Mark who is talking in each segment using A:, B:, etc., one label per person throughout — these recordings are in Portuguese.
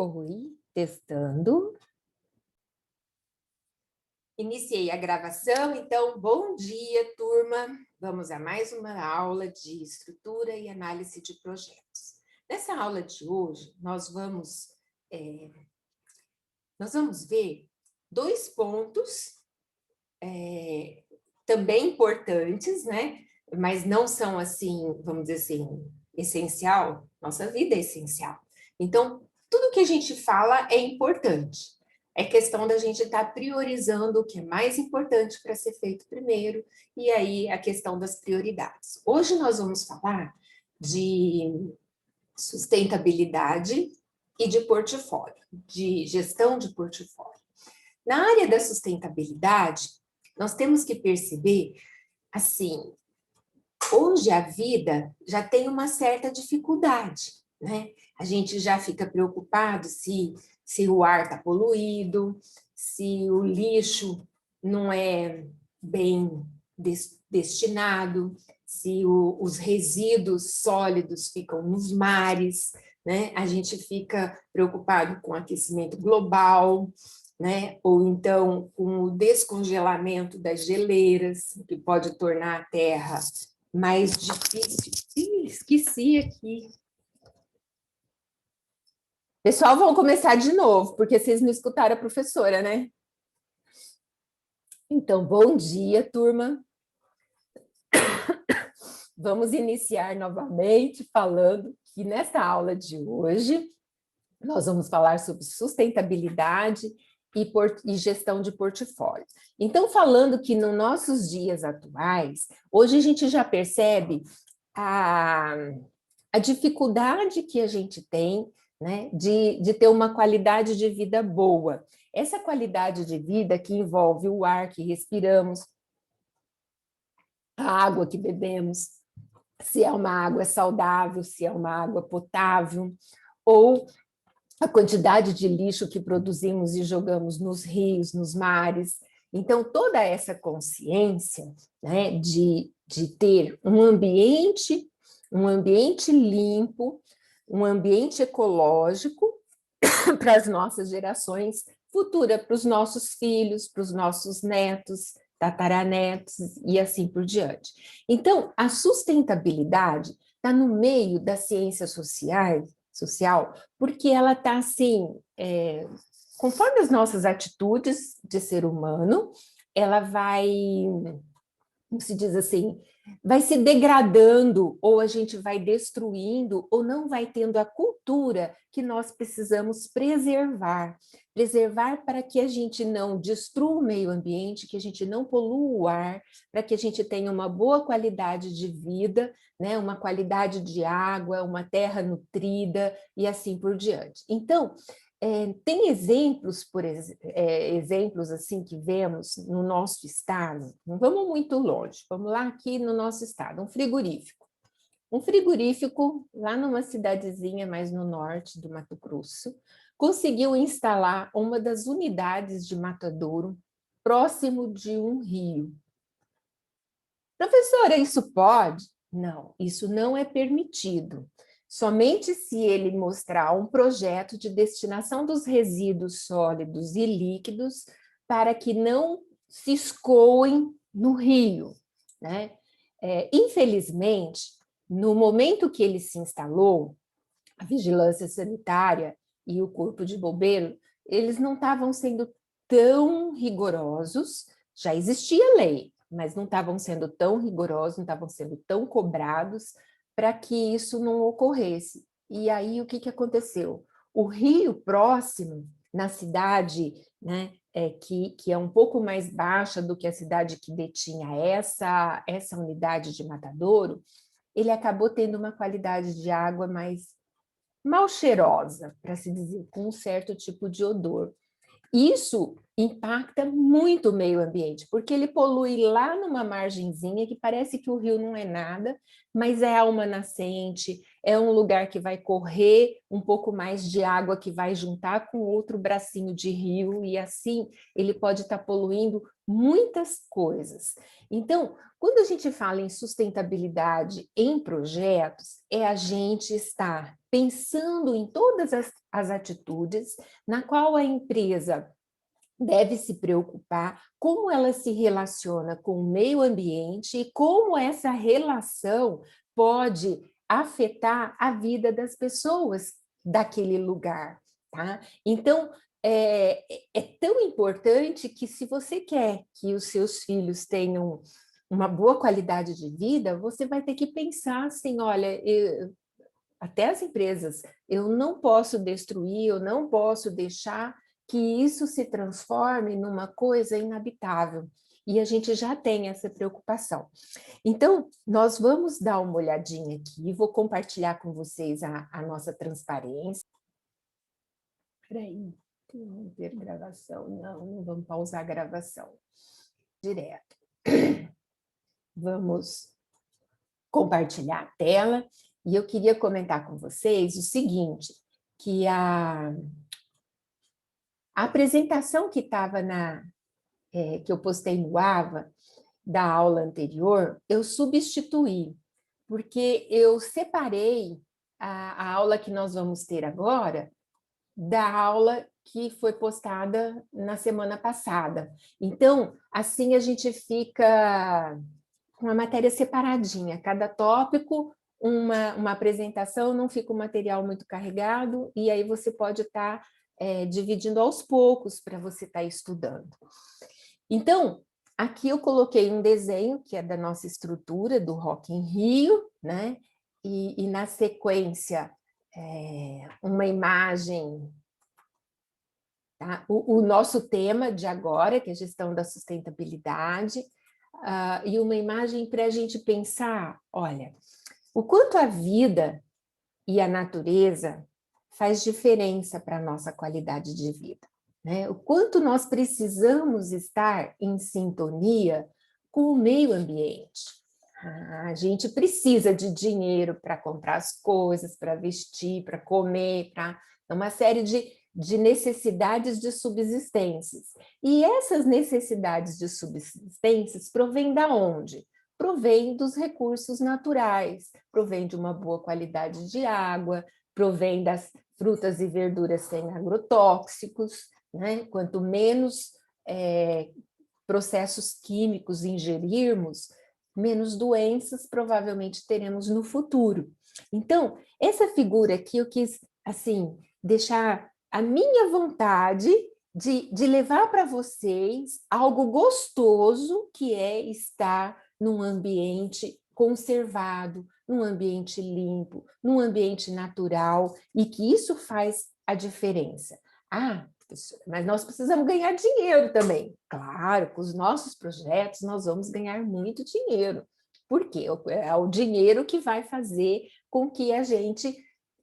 A: Oi, testando. Iniciei a gravação, então, bom dia, turma. Vamos a mais uma aula de estrutura e análise de projetos. Nessa aula de hoje, nós vamos ver dois pontos também importantes, né? Mas não são assim, vamos dizer assim, essencial. Nossa vida é essencial. Então, tudo que a gente fala é importante. É questão da gente estar priorizando o que é mais importante para ser feito primeiro, e aí a questão das prioridades. Hoje nós vamos falar de sustentabilidade e de portfólio, de gestão de portfólio. Na área da sustentabilidade, nós temos que perceber, assim, hoje a vida já tem uma certa dificuldade, né? A gente já fica preocupado se o ar está poluído, se o lixo não é bem destinado, se os resíduos sólidos ficam nos mares, né? A gente fica preocupado com o aquecimento global, né? Ou então com o descongelamento das geleiras, que pode tornar a Terra mais difícil. Ih, esqueci aqui. Pessoal, vamos começar de novo, porque vocês não escutaram a professora, né? Então, bom dia, turma. Vamos iniciar novamente falando que nessa aula de hoje nós vamos falar sobre sustentabilidade e gestão de portfólio. Então, falando que nos nossos dias atuais, hoje a gente já percebe a dificuldade que a gente tem, né, de ter uma qualidade de vida boa. Essa qualidade de vida que envolve o ar que respiramos, a água que bebemos, se é uma água saudável, se é uma água potável, ou a quantidade de lixo que produzimos e jogamos nos rios, nos mares. Então, toda essa consciência, né, de ter um ambiente limpo, um ambiente ecológico para as nossas gerações futuras, para os nossos filhos, para os nossos netos, tataranetos e assim por diante. Então, a sustentabilidade está no meio da ciência social, porque ela está assim, conforme as nossas atitudes de ser humano, ela vai, como se diz assim, vai se degradando, ou a gente vai destruindo, ou não vai tendo a cultura que nós precisamos preservar. Preservar para que a gente não destrua o meio ambiente, que a gente não polua o ar, para que a gente tenha uma boa qualidade de vida, né? Uma qualidade de água, uma terra nutrida e assim por diante. Então, tem exemplos, exemplos assim que vemos no nosso estado, não vamos muito longe, vamos lá aqui no nosso estado, um frigorífico. Um frigorífico lá numa cidadezinha mais no norte do Mato Grosso, conseguiu instalar uma das unidades de matadouro próximo de um rio. Professora, isso pode? Não, isso não é permitido. Somente se ele mostrar um projeto de destinação dos resíduos sólidos e líquidos para que não se escoem no rio, né? Infelizmente, no momento que ele se instalou, a vigilância sanitária e o corpo de bombeiro, eles não estavam sendo tão rigorosos, já existia lei, mas não estavam sendo tão rigorosos, não estavam sendo tão cobrados para que isso não ocorresse. E aí, o que aconteceu? O rio próximo, na cidade, né, que é um pouco mais baixa do que a cidade que detinha essa unidade de matadouro, ele acabou tendo uma qualidade de água mais mal cheirosa, para se dizer, com um certo tipo de odor. Isso impacta muito o meio ambiente, porque ele polui lá numa margenzinha que parece que o rio não é nada, mas é uma nascente, é um lugar que vai correr um pouco mais de água que vai juntar com outro bracinho de rio, e assim ele pode estar poluindo muitas coisas. Então, quando a gente fala em sustentabilidade em projetos, é a gente estar pensando em todas as atitudes na qual a empresa deve se preocupar, como ela se relaciona com o meio ambiente e como essa relação pode afetar a vida das pessoas daquele lugar, tá? Então, é tão importante que, se você quer que os seus filhos tenham uma boa qualidade de vida, você vai ter que pensar assim, olha, até as empresas, eu não posso destruir, eu não posso deixar que isso se transforme numa coisa inabitável. E a gente já tem essa preocupação. Então, nós vamos dar uma olhadinha aqui, vou compartilhar com vocês a nossa transparência. Espera aí, não ter gravação, não vamos pausar a gravação. Direto. Vamos compartilhar a tela. E eu queria comentar com vocês o seguinte, que a apresentação que estava que eu postei no AVA, da aula anterior, eu substituí, porque eu separei a aula que nós vamos ter agora da aula que foi postada na semana passada. Então, assim a gente fica com a matéria separadinha, cada tópico, uma apresentação, não fica um material muito carregado, e aí você pode estar dividindo aos poucos para você estar estudando. Então, aqui eu coloquei um desenho que é da nossa estrutura do Rock in Rio, né? E na sequência, uma imagem, tá? O nosso tema de agora, que é a gestão da sustentabilidade, e uma imagem para a gente pensar, olha, o quanto a vida e a natureza faz diferença para a nossa qualidade de vida, né? O quanto nós precisamos estar em sintonia com o meio ambiente. A gente precisa de dinheiro para comprar as coisas, para vestir, para comer, para uma série de necessidades de subsistências. E essas necessidades de subsistências provêm da onde? Provém dos recursos naturais, provém de uma boa qualidade de água, provém das frutas e verduras sem agrotóxicos, né? Quanto menos processos químicos ingerirmos, menos doenças provavelmente teremos no futuro. Então, essa figura aqui eu quis, assim, deixar a minha vontade de levar para vocês algo gostoso, que é estar num ambiente conservado, num ambiente limpo, num ambiente natural, e que isso faz a diferença. Professora, mas nós precisamos ganhar dinheiro também. Claro, com os nossos projetos nós vamos ganhar muito dinheiro. Por quê? É o dinheiro que vai fazer com que a gente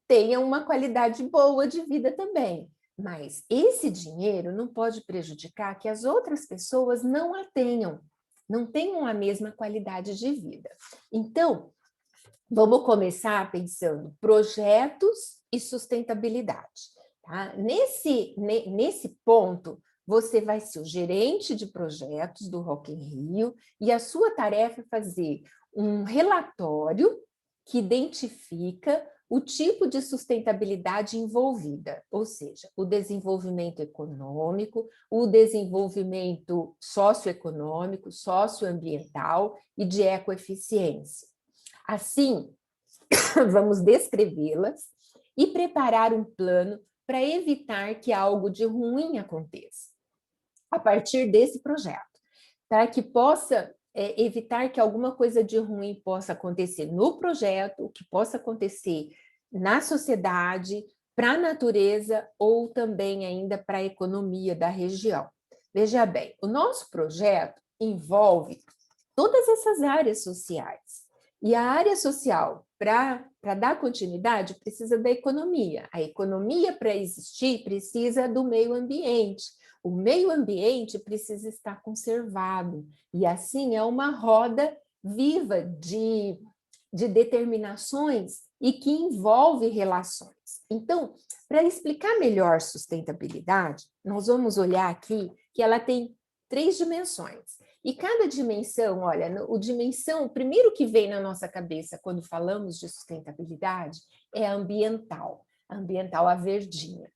A: tenha uma qualidade boa de vida também. Mas esse dinheiro não pode prejudicar que as outras pessoas não a tenham, não tenham a mesma qualidade de vida. Então, vamos começar pensando projetos e sustentabilidade. Tá? Nesse ponto, você vai ser o gerente de projetos do Rock in Rio, e a sua tarefa é fazer um relatório que identifica o tipo de sustentabilidade envolvida, ou seja, o desenvolvimento econômico, o desenvolvimento socioeconômico, socioambiental e de ecoeficiência. Assim, vamos descrevê-las e preparar um plano para evitar que algo de ruim aconteça a partir desse projeto, para que possa evitar que alguma coisa de ruim possa acontecer no projeto, que possa acontecer na sociedade, para a natureza ou também ainda para a economia da região. Veja bem, o nosso projeto envolve todas essas áreas sociais. E a área social para dar continuidade, precisa da economia. A economia, para existir, precisa do meio ambiente. O meio ambiente precisa estar conservado. E assim é uma roda viva de determinações e que envolve relações. Então, para explicar melhor sustentabilidade, nós vamos olhar aqui que ela tem 3 dimensões. E cada dimensão, olha, o primeiro que vem na nossa cabeça quando falamos de sustentabilidade é a ambiental, a verdinha.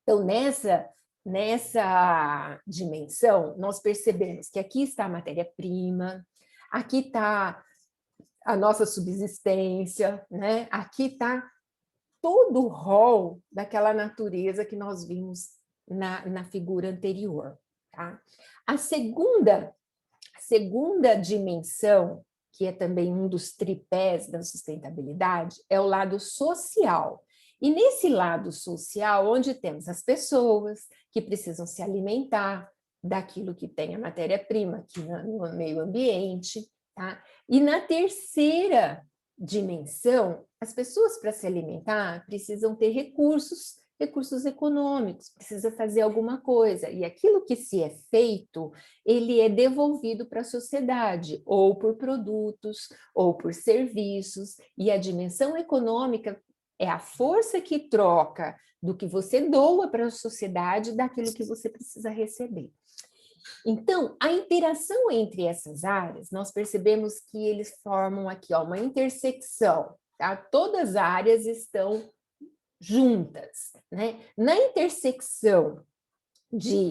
A: Então, nessa dimensão, nós percebemos que aqui está a matéria-prima, aqui está a nossa subsistência, né? Aqui está todo o rol daquela natureza que nós vimos na figura anterior. Tá? A segunda dimensão, que é também um dos tripés da sustentabilidade, é o lado social. E nesse lado social, onde temos as pessoas que precisam se alimentar daquilo que tem a matéria-prima aqui no meio ambiente, tá? E na terceira dimensão, as pessoas para se alimentar precisam ter recursos econômicos, precisa fazer alguma coisa, e aquilo que se é feito, ele é devolvido para a sociedade, ou por produtos, ou por serviços, e a dimensão econômica é a força que troca do que você doa para a sociedade daquilo que você precisa receber. Então, a interação entre essas áreas, nós percebemos que eles formam aqui uma intersecção, tá? Todas as áreas estão juntas, né? Na intersecção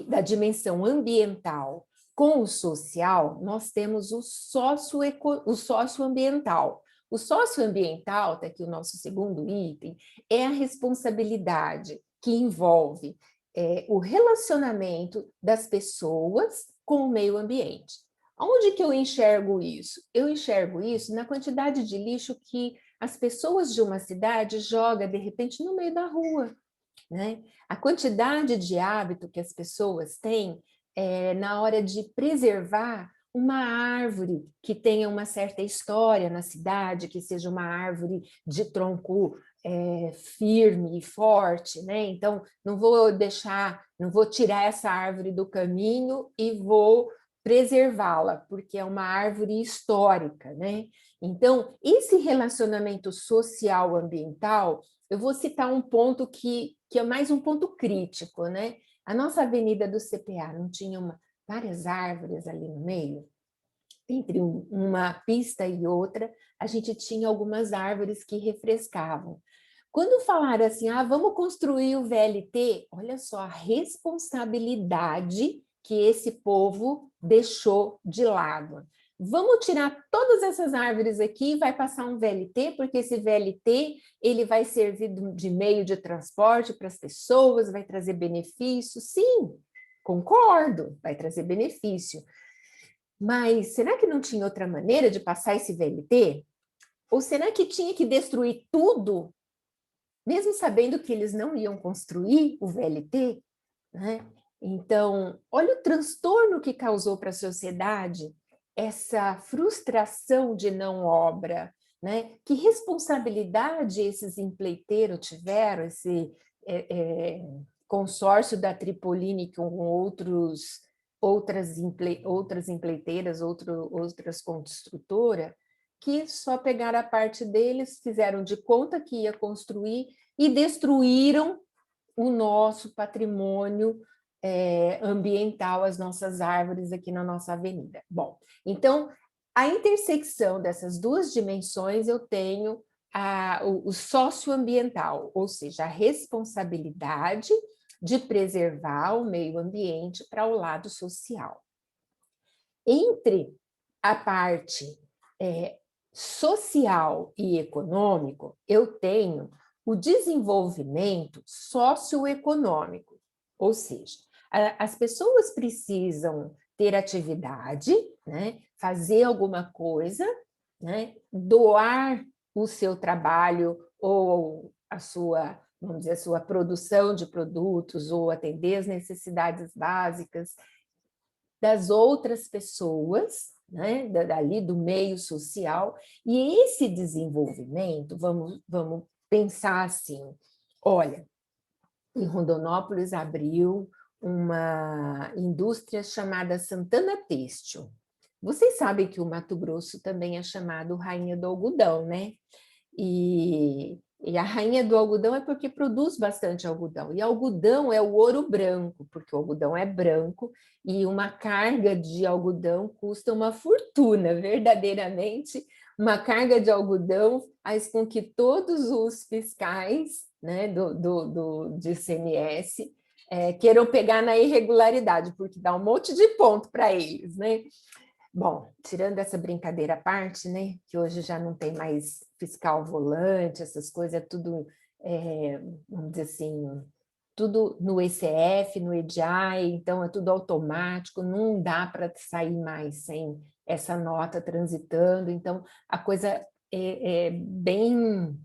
A: da dimensão ambiental com o social, nós temos o socioambiental. O socioambiental, está aqui o nosso segundo item, é a responsabilidade que envolve o relacionamento das pessoas com o meio ambiente. Onde que eu enxergo isso? Eu enxergo isso na quantidade de lixo que as pessoas de uma cidade jogam, de repente, no meio da rua, né? A quantidade de hábito que as pessoas têm na hora de preservar uma árvore que tenha uma certa história na cidade, que seja uma árvore de tronco firme e forte, né? Então, não vou tirar essa árvore do caminho e vou preservá-la, porque é uma árvore histórica, né? Então, esse relacionamento social ambiental, eu vou citar um ponto que é mais um ponto crítico, né? A nossa avenida do CPA não tinha várias árvores ali no meio? Entre uma pista e outra, a gente tinha algumas árvores que refrescavam. Quando falaram assim, vamos construir o VLT, olha só a responsabilidade que esse povo deixou de lado. Vamos tirar todas essas árvores aqui e vai passar um VLT, porque esse VLT ele vai servir de meio de transporte para as pessoas, vai trazer benefício. Sim, concordo, vai trazer benefício. Mas será que não tinha outra maneira de passar esse VLT? Ou será que tinha que destruir tudo, mesmo sabendo que eles não iam construir o VLT? Né? Então, olha o transtorno que causou para a sociedade essa frustração de não obra, né? Que responsabilidade esses empreiteiros tiveram, esse consórcio da Tripoline com outras empreiteiras, outras construtoras, que só pegaram a parte deles, fizeram de conta que ia construir e destruíram o nosso patrimônio ambiental, as nossas árvores aqui na nossa avenida. Bom, então, a intersecção dessas duas dimensões, eu tenho o socioambiental, ou seja, a responsabilidade de preservar o meio ambiente para o lado social. Entre a parte social e econômico, eu tenho o desenvolvimento socioeconômico, ou seja, as pessoas precisam ter atividade, né, fazer alguma coisa, né, doar o seu trabalho ou a sua, vamos dizer, a sua produção de produtos ou atender as necessidades básicas das outras pessoas, né, dali do meio social, e esse desenvolvimento, vamos pensar assim, olha, em Rondonópolis abriu uma indústria chamada Santana Têxtil. Vocês sabem que o Mato Grosso também é chamado Rainha do Algodão, né? E a rainha do algodão é porque produz bastante algodão. E algodão é o ouro branco, porque o algodão é branco e uma carga de algodão custa uma fortuna, verdadeiramente. Uma carga de algodão faz com que todos os fiscais, né, de ICMS queiram pegar na irregularidade, porque dá um monte de ponto para eles, né? Bom, tirando essa brincadeira à parte, né, que hoje já não tem mais fiscal volante, essas coisas, é tudo, vamos dizer assim, tudo no ECF, no EDI, então é tudo automático, não dá para sair mais sem essa nota transitando, então a coisa é bem...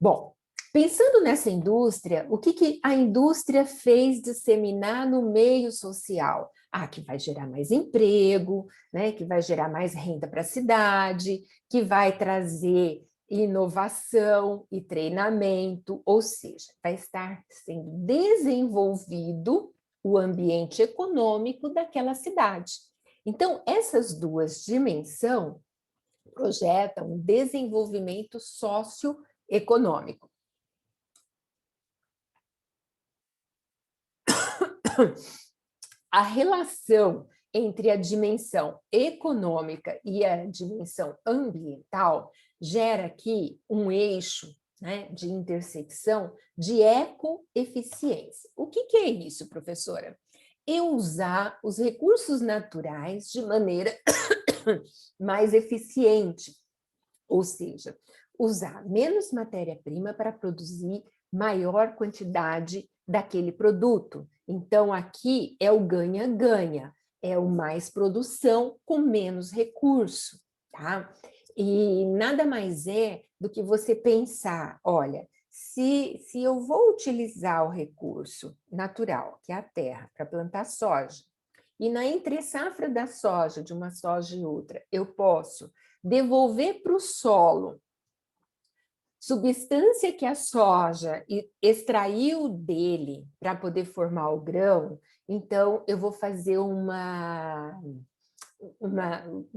A: Bom, pensando nessa indústria, o que a indústria fez disseminar no meio social? Ah, que vai gerar mais emprego, né? Que vai gerar mais renda para a cidade, que vai trazer inovação e treinamento, ou seja, vai estar sendo desenvolvido o ambiente econômico daquela cidade. Então, essas duas dimensões projetam um desenvolvimento socioeconômico. A relação entre a dimensão econômica e a dimensão ambiental gera aqui um eixo, né, de intersecção de ecoeficiência. O que é isso, professora? É usar os recursos naturais de maneira mais eficiente, ou seja, usar menos matéria-prima para produzir maior quantidade daquele produto. Então, aqui é o ganha-ganha, é o mais produção com menos recurso, tá? E nada mais é do que você pensar, olha, se eu vou utilizar o recurso natural, que é a terra, para plantar soja, e na entre-safra da soja, de uma soja e outra, eu posso devolver para o solo substância que a soja extraiu dele para poder formar o grão, então eu vou fazer um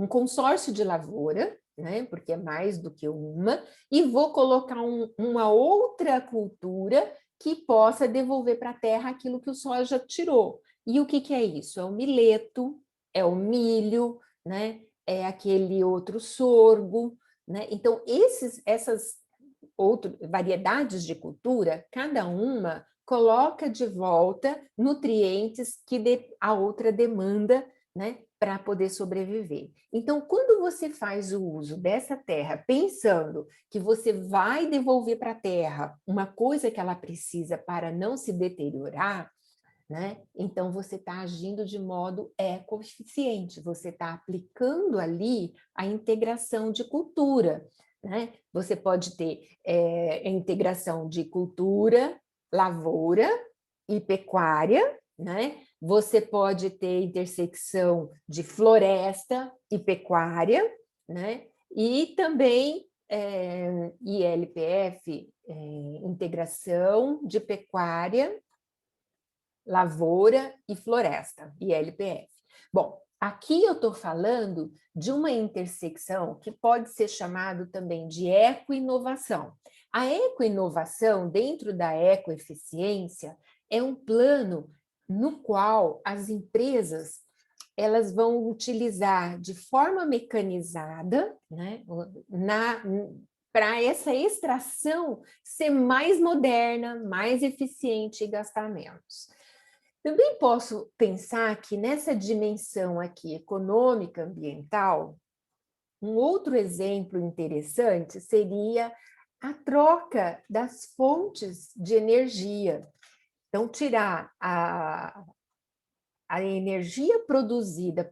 A: consórcio de lavoura, né, porque é mais do que uma, e vou colocar uma outra cultura que possa devolver para a terra aquilo que o soja tirou. E o que é isso? É o mileto, é o milho, né, é aquele outro sorgo, né? Então, essas outras variedades de cultura, cada uma coloca de volta nutrientes que a outra demanda, né, para poder sobreviver. Então, quando você faz o uso dessa terra, pensando que você vai devolver para a terra uma coisa que ela precisa para não se deteriorar, né? Então, você está agindo de modo ecoeficiente, você está aplicando ali a integração de cultura, né? Você pode ter a integração de cultura, lavoura e pecuária, né? Você pode ter intersecção de floresta e pecuária, né? E também ILPF, integração de pecuária, lavoura e floresta, ILPF. Bom, aqui eu estou falando de uma intersecção que pode ser chamado também de ecoinovação. A ecoinovação, dentro da ecoeficiência, é um plano no qual as empresas elas vão utilizar de forma mecanizada, né, para essa extração ser mais moderna, mais eficiente e gastar menos. Também posso pensar que nessa dimensão aqui econômica ambiental, um outro exemplo interessante seria a troca das fontes de energia. Então, tirar a energia produzida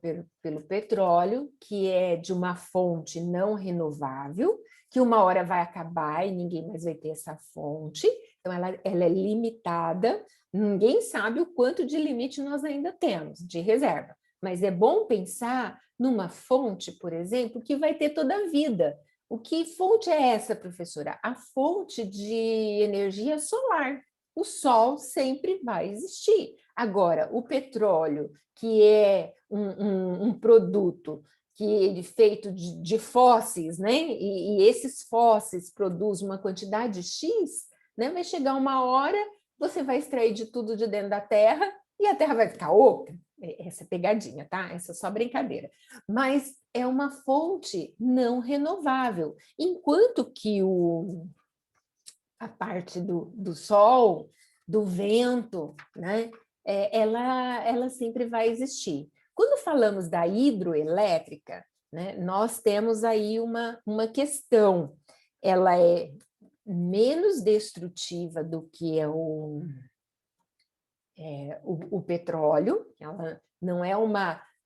A: pelo petróleo, que é de uma fonte não renovável, que uma hora vai acabar e ninguém mais vai ter essa fonte, então ela é limitada, ninguém sabe o quanto de limite nós ainda temos de reserva, Mas é bom pensar numa fonte, por exemplo, que vai ter toda a vida. Que fonte é essa, professora? A fonte de energia solar. O sol sempre vai existir. Agora, o petróleo, que é um produto que ele feito de fósseis, né? E esses fósseis produzem uma quantidade X, né? Vai chegar uma hora, você vai extrair de tudo de dentro da Terra e a Terra vai ficar oca. Essa é pegadinha, tá? Essa é só brincadeira. Mas é uma fonte não renovável. Enquanto que a parte do sol, do vento, né? Ela sempre vai existir. Quando falamos da hidroelétrica, né, nós temos aí uma questão. Ela é menos destrutiva do que o petróleo, ela não é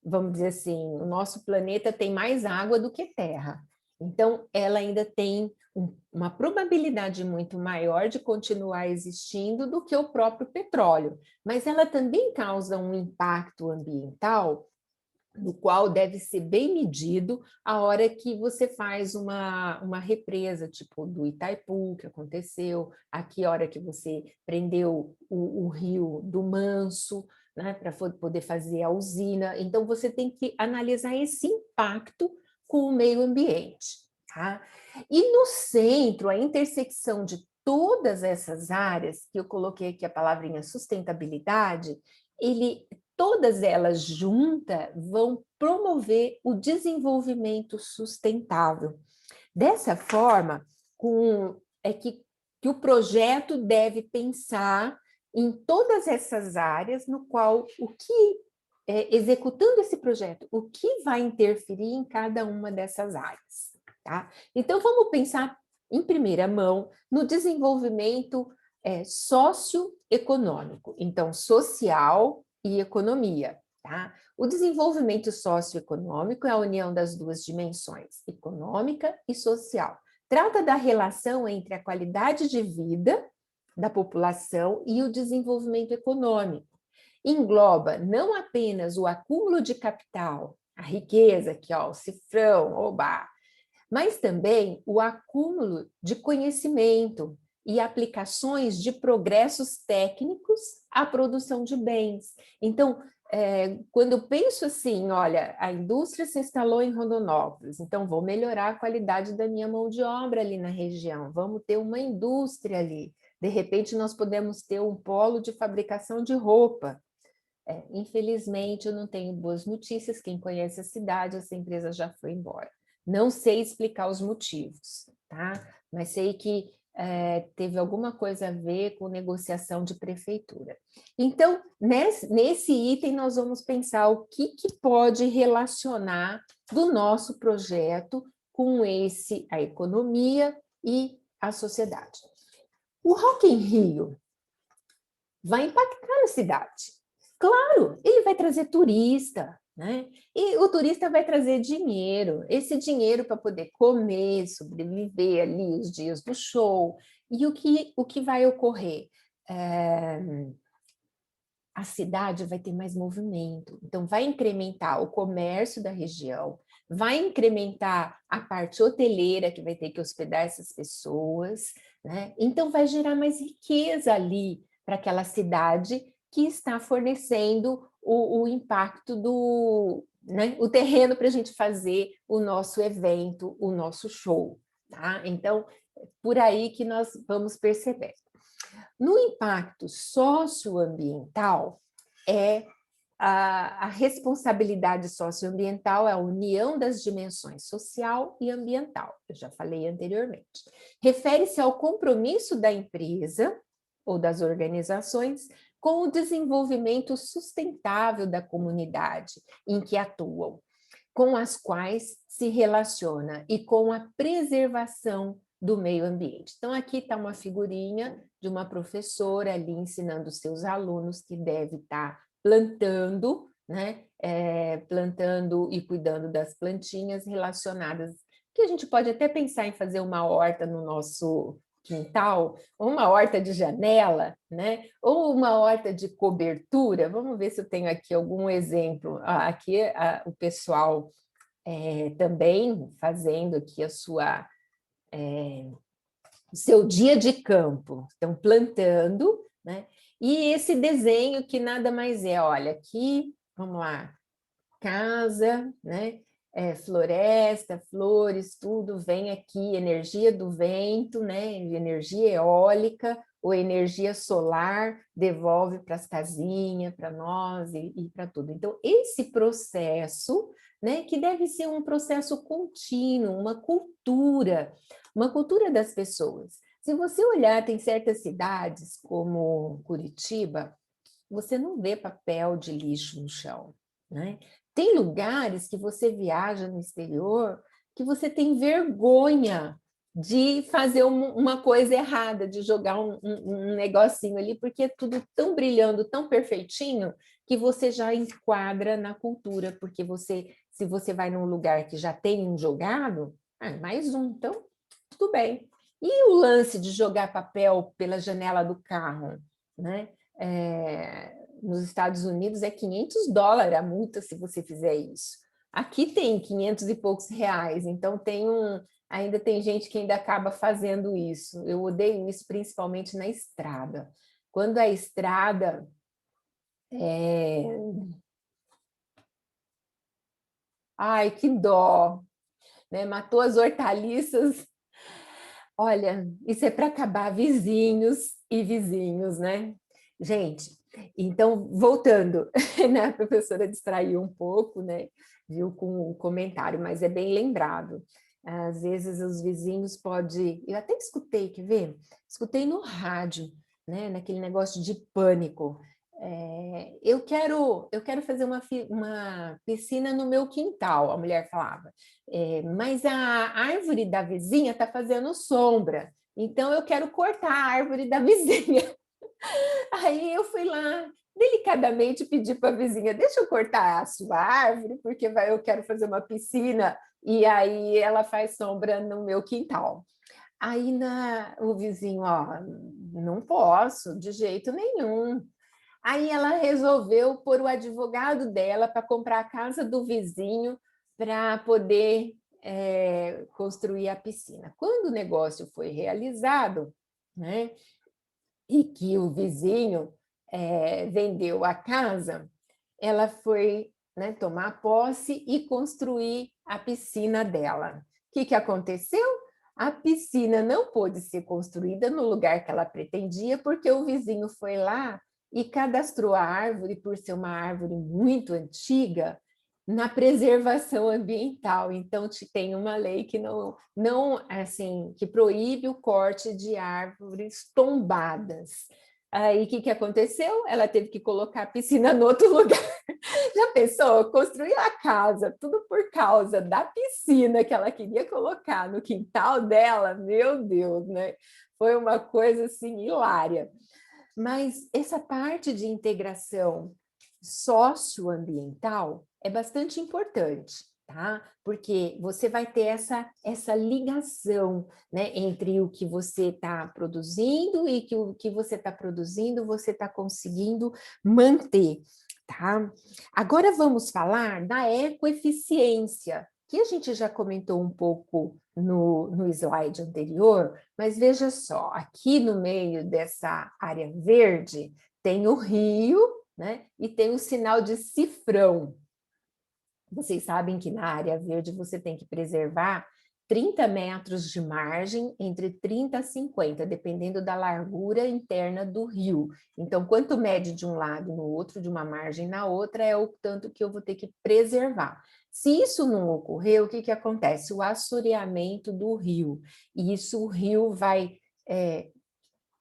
A: vamos dizer assim, o nosso planeta tem mais água do que terra. Então, ela ainda tem uma probabilidade muito maior de continuar existindo do que o próprio petróleo, mas ela também causa um impacto ambiental no qual deve ser bem medido a hora que você faz uma represa, tipo do Itaipu, que aconteceu, aqui a hora que você prendeu o rio do Manso, né, para poder fazer a usina. Então, você tem que analisar esse impacto com o meio ambiente. Tá? E no centro, a intersecção de todas essas áreas, que eu coloquei aqui a palavrinha sustentabilidade, todas elas juntas vão promover o desenvolvimento sustentável. Dessa forma, que o projeto deve pensar em todas essas áreas, no qual executando esse projeto, o que vai interferir em cada uma dessas áreas. Tá? Então, vamos pensar em primeira mão no desenvolvimento socioeconômico, então, social e economia. Tá? O desenvolvimento socioeconômico é a união das duas dimensões, econômica e social. Trata da relação entre a qualidade de vida da população e o desenvolvimento econômico. Engloba não apenas o acúmulo de capital, a riqueza, que ó, o cifrão, oba, mas também o acúmulo de conhecimento e aplicações de progressos técnicos à produção de bens. Então, quando eu penso assim, olha, a indústria se instalou em Rondonópolis, então vou melhorar a qualidade da minha mão de obra ali na região, vamos ter uma indústria ali. De repente, nós podemos ter um polo de fabricação de roupa. Infelizmente, eu não tenho boas notícias. Quem conhece a cidade, essa empresa já foi embora. Não sei explicar os motivos, tá? Mas sei que teve alguma coisa a ver com negociação de prefeitura. Então, nesse item, nós vamos pensar o que pode relacionar do nosso projeto com a economia e a sociedade. O Rock in Rio vai impactar na cidade. Claro, ele vai trazer turista, né? E o turista vai trazer dinheiro, esse dinheiro para poder comer, sobreviver ali os dias do show. E o que vai ocorrer? A cidade vai ter mais movimento, então vai incrementar o comércio da região, vai incrementar a parte hoteleira, que vai ter que hospedar essas pessoas, né? Então vai gerar mais riqueza ali para aquela cidade que está fornecendo o impacto né, o terreno para a gente fazer o nosso evento, o nosso show. Tá? Então, por aí que nós vamos perceber. No impacto socioambiental, a responsabilidade socioambiental é a união das dimensões social e ambiental, eu já falei anteriormente. Refere-se ao compromisso da empresa ou das organizações com o desenvolvimento sustentável da comunidade em que atuam, com as quais se relaciona e com a preservação do meio ambiente. Então, aqui está uma figurinha de uma professora ali ensinando os seus alunos que deve estar plantando, né? Plantando e cuidando das plantinhas relacionadas, que a gente pode até pensar em fazer uma horta no nosso quintal, ou uma horta de janela, né? Ou uma horta de cobertura. Vamos ver se eu tenho aqui algum exemplo. Aqui o pessoal também fazendo aqui o seu dia de campo. Estão plantando, né? E esse desenho que nada mais é, olha, aqui, vamos lá, casa, né? Floresta, flores, tudo vem aqui, energia do vento, né? Energia eólica ou energia solar devolve para as casinhas, para nós e para tudo. Então, esse processo, né, que deve ser um processo contínuo, uma cultura das pessoas. Se você olhar, tem certas cidades como Curitiba, você não vê papel de lixo no chão, né? Tem lugares que você viaja no exterior que você tem vergonha de fazer uma coisa errada, de jogar um negocinho ali, porque é tudo tão brilhando, tão perfeitinho, que você já enquadra na cultura, porque se você vai num lugar que já tem um jogado, mais um, então tudo bem. E o lance de jogar papel pela janela do carro, né? Nos Estados Unidos é $500 a multa se você fizer isso. Aqui tem 500 e poucos reais, então ainda tem gente que ainda acaba fazendo isso. Eu odeio isso principalmente na estrada. Quando a estrada Ai, que dó, né? Matou as hortaliças. Olha, isso é para acabar vizinhos e vizinhos, né? Gente, então, voltando, né? A professora distraiu um pouco, né? Viu com o comentário, mas é bem lembrado. Às vezes os vizinhos podem... Eu até escutei, quer ver? Escutei no rádio, né? Naquele negócio de pânico. Eu quero fazer uma piscina no meu quintal, a mulher falava. Mas a árvore da vizinha está fazendo sombra, então eu quero cortar a árvore da vizinha. Aí eu fui lá, delicadamente pedi para a vizinha, deixa eu cortar a sua árvore, porque eu quero fazer uma piscina, e aí ela faz sombra no meu quintal. Aí o vizinho, ó, não posso, de jeito nenhum. Aí ela resolveu pôr o advogado dela para comprar a casa do vizinho para poder construir a piscina. Quando o negócio foi realizado, né, e que o vizinho vendeu a casa, ela foi, né, tomar posse e construir a piscina dela. O que aconteceu? A piscina não pôde ser construída no lugar que ela pretendia, porque o vizinho foi lá e cadastrou a árvore, por ser uma árvore muito antiga, na preservação ambiental. Então, tem uma lei que não assim, que proíbe o corte de árvores tombadas. Aí, o que aconteceu? Ela teve que colocar a piscina em outro lugar. Já pensou? Construir a casa, tudo por causa da piscina que ela queria colocar no quintal dela? Meu Deus, né? Foi uma coisa, assim, hilária. Mas essa parte de integração socioambiental é bastante importante, tá? Porque você vai ter essa ligação, né, entre o que você está produzindo e que o que você está produzindo você está conseguindo manter, tá? Agora vamos falar da ecoeficiência, que a gente já comentou um pouco no slide anterior, mas veja só, aqui no meio dessa área verde tem o rio, né? E tem o sinal de cifrão. Vocês sabem que na área verde você tem que preservar 30 metros de margem, entre 30 a 50, dependendo da largura interna do rio. Então, quanto mede de um lado no outro, de uma margem na outra, é o tanto que eu vou ter que preservar. Se isso não ocorrer, o que acontece? O assoreamento do rio. E isso o rio vai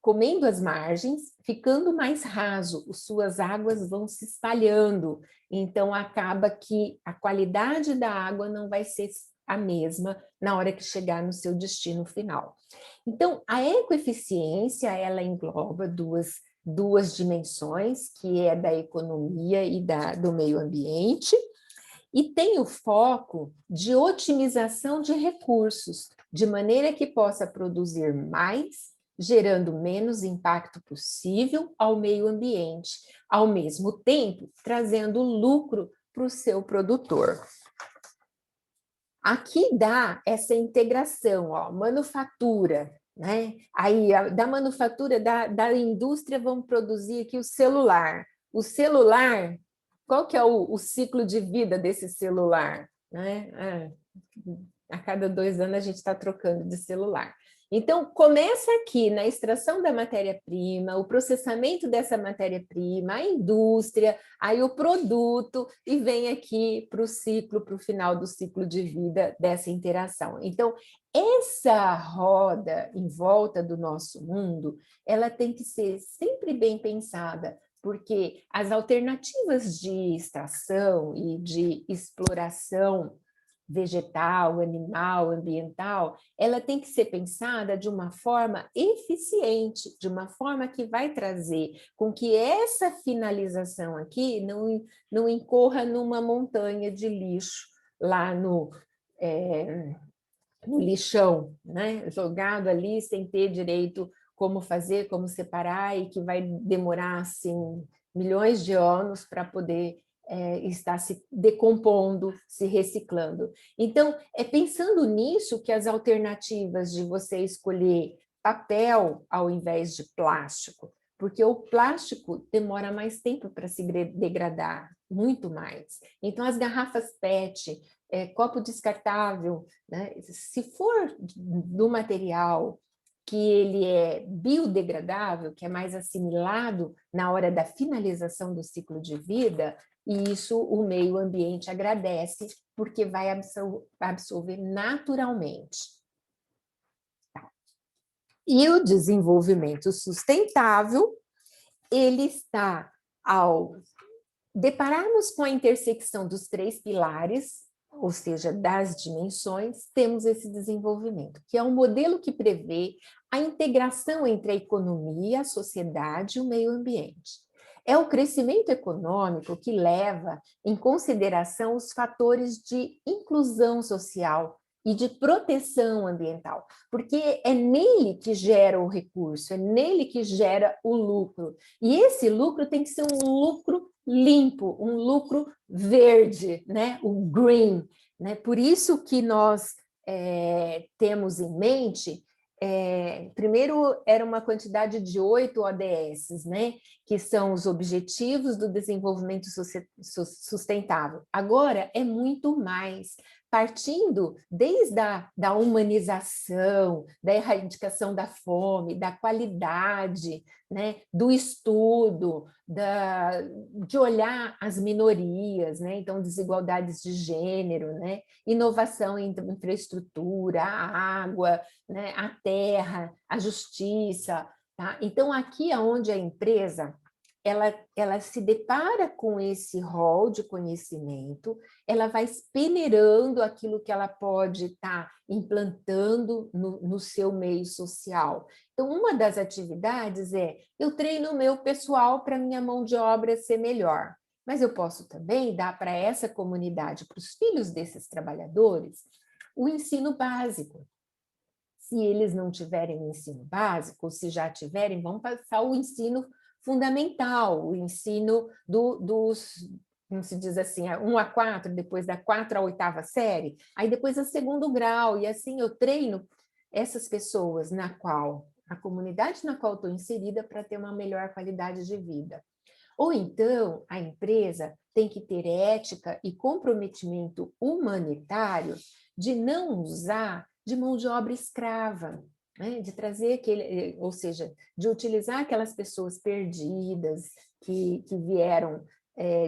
A: comendo as margens, ficando mais raso, suas águas vão se espalhando, então acaba que a qualidade da água não vai ser a mesma na hora que chegar no seu destino final. Então, a ecoeficiência, ela engloba duas dimensões, que é da economia e do meio ambiente, e tem o foco de otimização de recursos, de maneira que possa produzir mais gerando menos impacto possível ao meio ambiente, ao mesmo tempo trazendo lucro para o seu produtor. Aqui dá essa integração, ó, manufatura, né? Aí, da manufatura, da indústria, vamos produzir aqui o celular. O celular, qual que é o ciclo de vida desse celular? Né? A cada 2 anos a gente está trocando de celular. Então, começa aqui na extração da matéria-prima, o processamento dessa matéria-prima, a indústria, aí o produto, e vem aqui para o ciclo, para o final do ciclo de vida dessa interação. Então, essa roda em volta do nosso mundo, ela tem que ser sempre bem pensada, porque as alternativas de extração e de exploração vegetal, animal, ambiental, ela tem que ser pensada de uma forma eficiente, de uma forma que vai trazer com que essa finalização aqui não incorra numa montanha de lixo lá no lixão, né? Jogado ali sem ter direito como fazer, como separar, e que vai demorar assim, milhões de anos para poder está se decompondo, se reciclando. Então, é pensando nisso que as alternativas de você escolher papel ao invés de plástico, porque o plástico demora mais tempo para se degradar, muito mais. Então, as garrafas PET, copo descartável, né? Se for do material que ele é biodegradável, que é mais assimilado na hora da finalização do ciclo de vida, e isso o meio ambiente agradece, porque vai absorver naturalmente. E o desenvolvimento sustentável, ele está ao depararmos com a intersecção dos 3 pilares, ou seja, das dimensões, temos esse desenvolvimento, que é um modelo que prevê a integração entre a economia, a sociedade e o meio ambiente. É o crescimento econômico que leva em consideração os fatores de inclusão social e de proteção ambiental, porque é nele que gera o recurso, é nele que gera o lucro. E esse lucro tem que ser um lucro limpo, um lucro verde, né? O green. Né? Por isso que nós temos em mente, primeiro era uma quantidade de 8 ODS, né? Que são os Objetivos do Desenvolvimento Sustentável. Agora é muito mais, partindo desde da humanização, da erradicação da fome, da qualidade, né? Do estudo, de olhar as minorias, né? Então, desigualdades de gênero, né? Inovação em infraestrutura, a água, né? A terra, a justiça. Tá? Então, aqui é onde a empresa ela se depara com esse rol de conhecimento, ela vai peneirando aquilo que ela pode estar implantando no seu meio social. Então, uma das atividades eu treino o meu pessoal para minha mão de obra ser melhor, mas eu posso também dar para essa comunidade, para os filhos desses trabalhadores, o ensino básico. Se eles não tiverem o ensino básico, ou se já tiverem, vão passar o ensino fundamental, o ensino dos, como se diz assim, 1 a 4, depois da 4 à 8ª série, aí depois a 2º grau, e assim eu treino essas pessoas a comunidade na qual estou inserida para ter uma melhor qualidade de vida. Ou então, a empresa tem que ter ética e comprometimento humanitário de não usar de mão de obra escrava, né? De trazer ou seja, de utilizar aquelas pessoas perdidas que vieram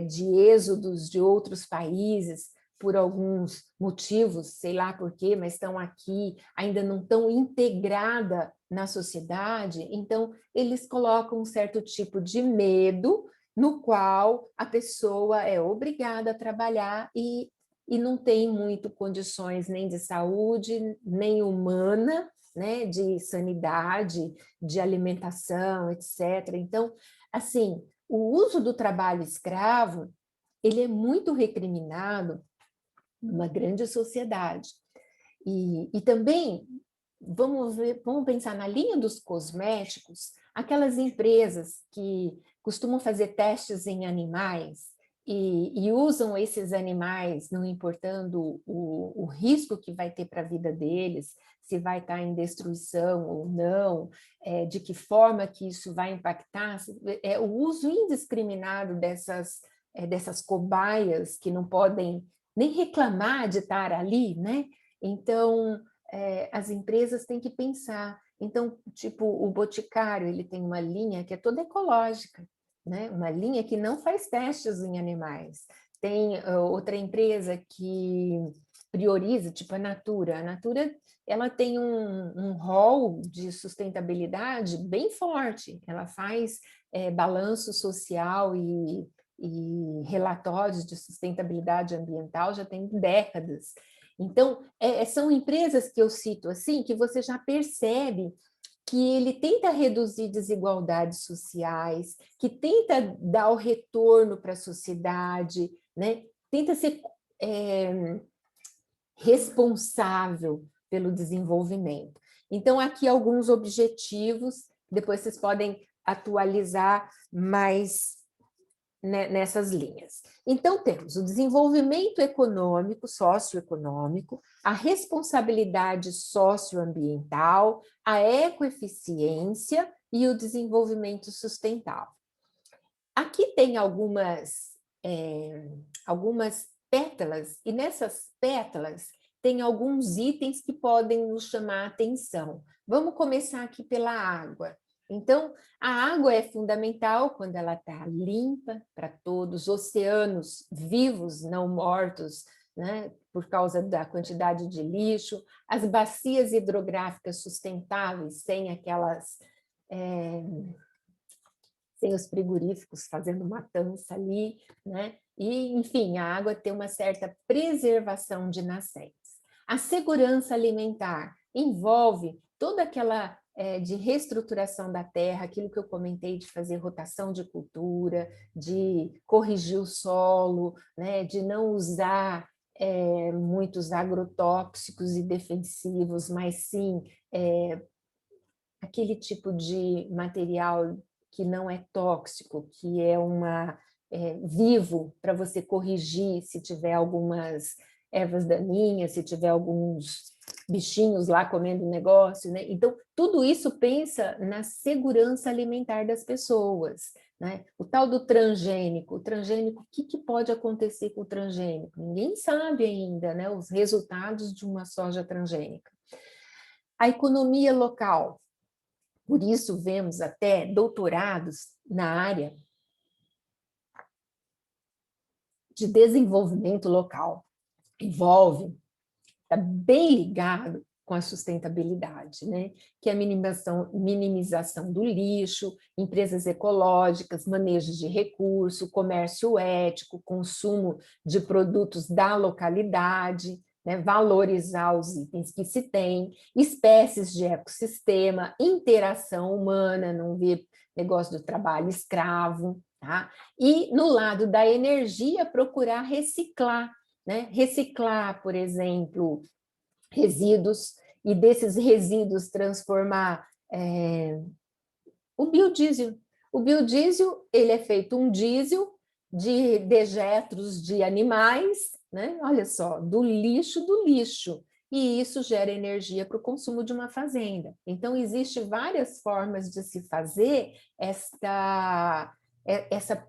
A: de êxodos de outros países por alguns motivos, sei lá por quê, mas estão aqui, ainda não estão integrada na sociedade, então eles colocam um certo tipo de medo no qual a pessoa é obrigada a trabalhar e não tem muito condições nem de saúde, nem humana, né, de sanidade, de alimentação, etc. Então, assim, o uso do trabalho escravo, ele é muito recriminado numa grande sociedade. E também vamos pensar na linha dos cosméticos, aquelas empresas que costumam fazer testes em animais e usam esses animais, não importando o risco que vai ter para a vida deles, se vai estar em destruição ou não, de que forma que isso vai impactar, o uso indiscriminado dessas cobaias que não podem nem reclamar de estar ali, né? Então, as empresas têm que pensar. Então, tipo, o Boticário, ele tem uma linha que é toda ecológica, né? Uma linha que não faz testes em animais. Tem outra empresa que prioriza, tipo a Natura. A Natura, ela tem um rol de sustentabilidade bem forte. Ela faz balanço social e relatórios de sustentabilidade ambiental já tem décadas. Então, são empresas que eu cito assim, que você já percebe que ele tenta reduzir desigualdades sociais, que tenta dar o retorno para a sociedade, né? Tenta ser responsável pelo desenvolvimento. Então, aqui alguns objetivos, depois vocês podem atualizar mais nessas linhas. Então, temos o desenvolvimento econômico, socioeconômico, a responsabilidade socioambiental, a ecoeficiência e o desenvolvimento sustentável. Aqui tem algumas pétalas, e nessas pétalas tem alguns itens que podem nos chamar a atenção. Vamos começar aqui pela água. Então, a água é fundamental quando ela está limpa para todos, oceanos vivos, não mortos, né, por causa da quantidade de lixo, as bacias hidrográficas sustentáveis, sem aquelas... sem os frigoríficos fazendo matança ali, né? E, enfim, a água tem uma certa preservação de nascentes. A segurança alimentar envolve toda aquela de reestruturação da terra, aquilo que eu comentei de fazer rotação de cultura, de corrigir o solo, né? De não usar muitos agrotóxicos e defensivos, mas sim aquele tipo de material que não é tóxico, que é vivo para você corrigir se tiver algumas ervas daninhas, se tiver alguns bichinhos lá comendo um negócio, né? Então, tudo isso pensa na segurança alimentar das pessoas, né? O tal do transgênico, o que pode acontecer com o transgênico? Ninguém sabe ainda, né? Os resultados de uma soja transgênica. A economia local. Por isso, vemos até doutorados na área de desenvolvimento local. Envolve, está bem ligado com a sustentabilidade, né? Que é a minimização do lixo, empresas ecológicas, manejo de recurso, comércio ético, consumo de produtos da localidade, né? Valorizar os itens que se tem, espécies de ecossistema, interação humana, não ver negócio do trabalho escravo, tá? E no lado da energia, procurar reciclar, né? Reciclar, por exemplo, resíduos, e desses resíduos transformar o biodiesel. O biodiesel, ele é feito um diesel de dejetos de animais, né? Olha só, do lixo, e isso gera energia para o consumo de uma fazenda. Então, existem várias formas de se fazer essa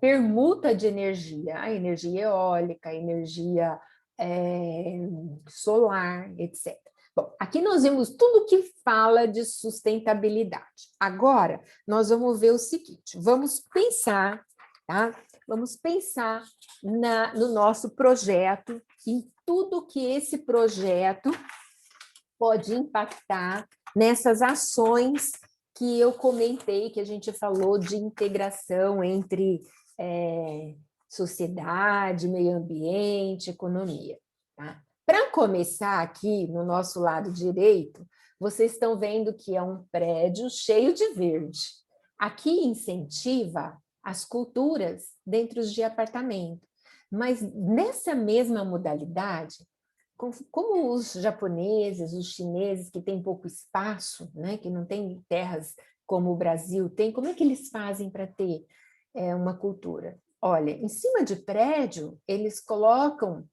A: permuta de energia, a energia eólica, a energia solar, etc. Bom, aqui nós vimos tudo que fala de sustentabilidade. Agora, nós vamos ver o seguinte, vamos pensar, tá? Vamos pensar no nosso projeto, em tudo que esse projeto pode impactar nessas ações que eu comentei, que a gente falou de integração entre sociedade, meio ambiente, economia. Tá? Para começar aqui, no nosso lado direito, vocês estão vendo que é um prédio cheio de verde. Aqui incentiva as culturas dentro de apartamento, mas nessa mesma modalidade, como os japoneses, os chineses, que têm pouco espaço, né, que não têm terras como o Brasil tem, como é que eles fazem para ter uma cultura? Olha, em cima de prédio, eles colocam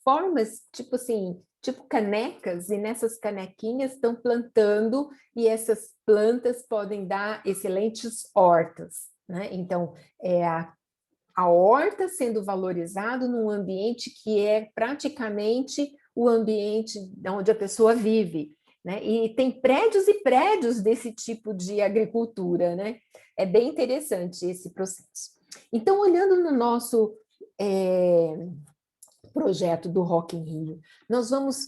A: formas, tipo assim, tipo canecas, e nessas canequinhas estão plantando, e essas plantas podem dar excelentes hortas, né? Então, a horta sendo valorizado num ambiente que é praticamente o ambiente onde a pessoa vive, né? E tem prédios e prédios desse tipo de agricultura, né? É bem interessante esse processo. Então, olhando no nosso projeto do Rock in Rio, nós vamos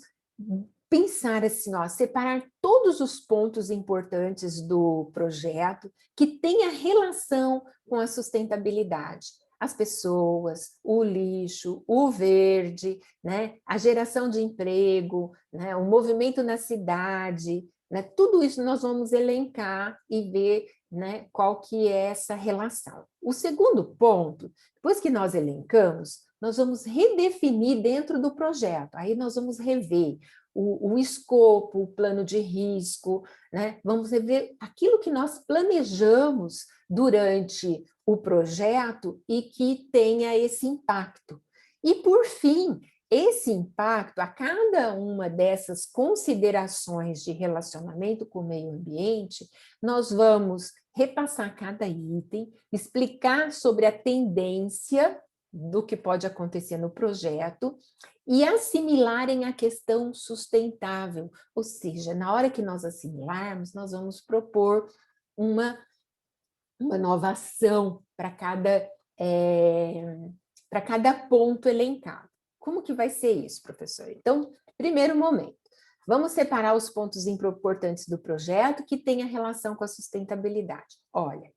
A: pensar assim, ó, separar todos os pontos importantes do projeto que tenha relação com a sustentabilidade. As pessoas, o lixo, o verde, né? A geração de emprego, né? O movimento na cidade, né? Tudo isso nós vamos elencar e ver, né, qual que é essa relação. O segundo ponto, depois que nós elencamos, nós vamos redefinir dentro do projeto, aí nós vamos rever o escopo, o plano de risco, né? Vamos rever aquilo que nós planejamos durante o projeto e que tenha esse impacto. E, por fim, esse impacto, a cada uma dessas considerações de relacionamento com o meio ambiente, nós vamos repassar cada item, explicar sobre a tendência do que pode acontecer no projeto e assimilarem a questão sustentável, ou seja, na hora que nós assimilarmos, nós vamos propor uma nova ação para cada ponto elencado. Como que vai ser isso, professor? Então, primeiro momento, vamos separar os pontos importantes do projeto que tenha relação com a sustentabilidade. Olha,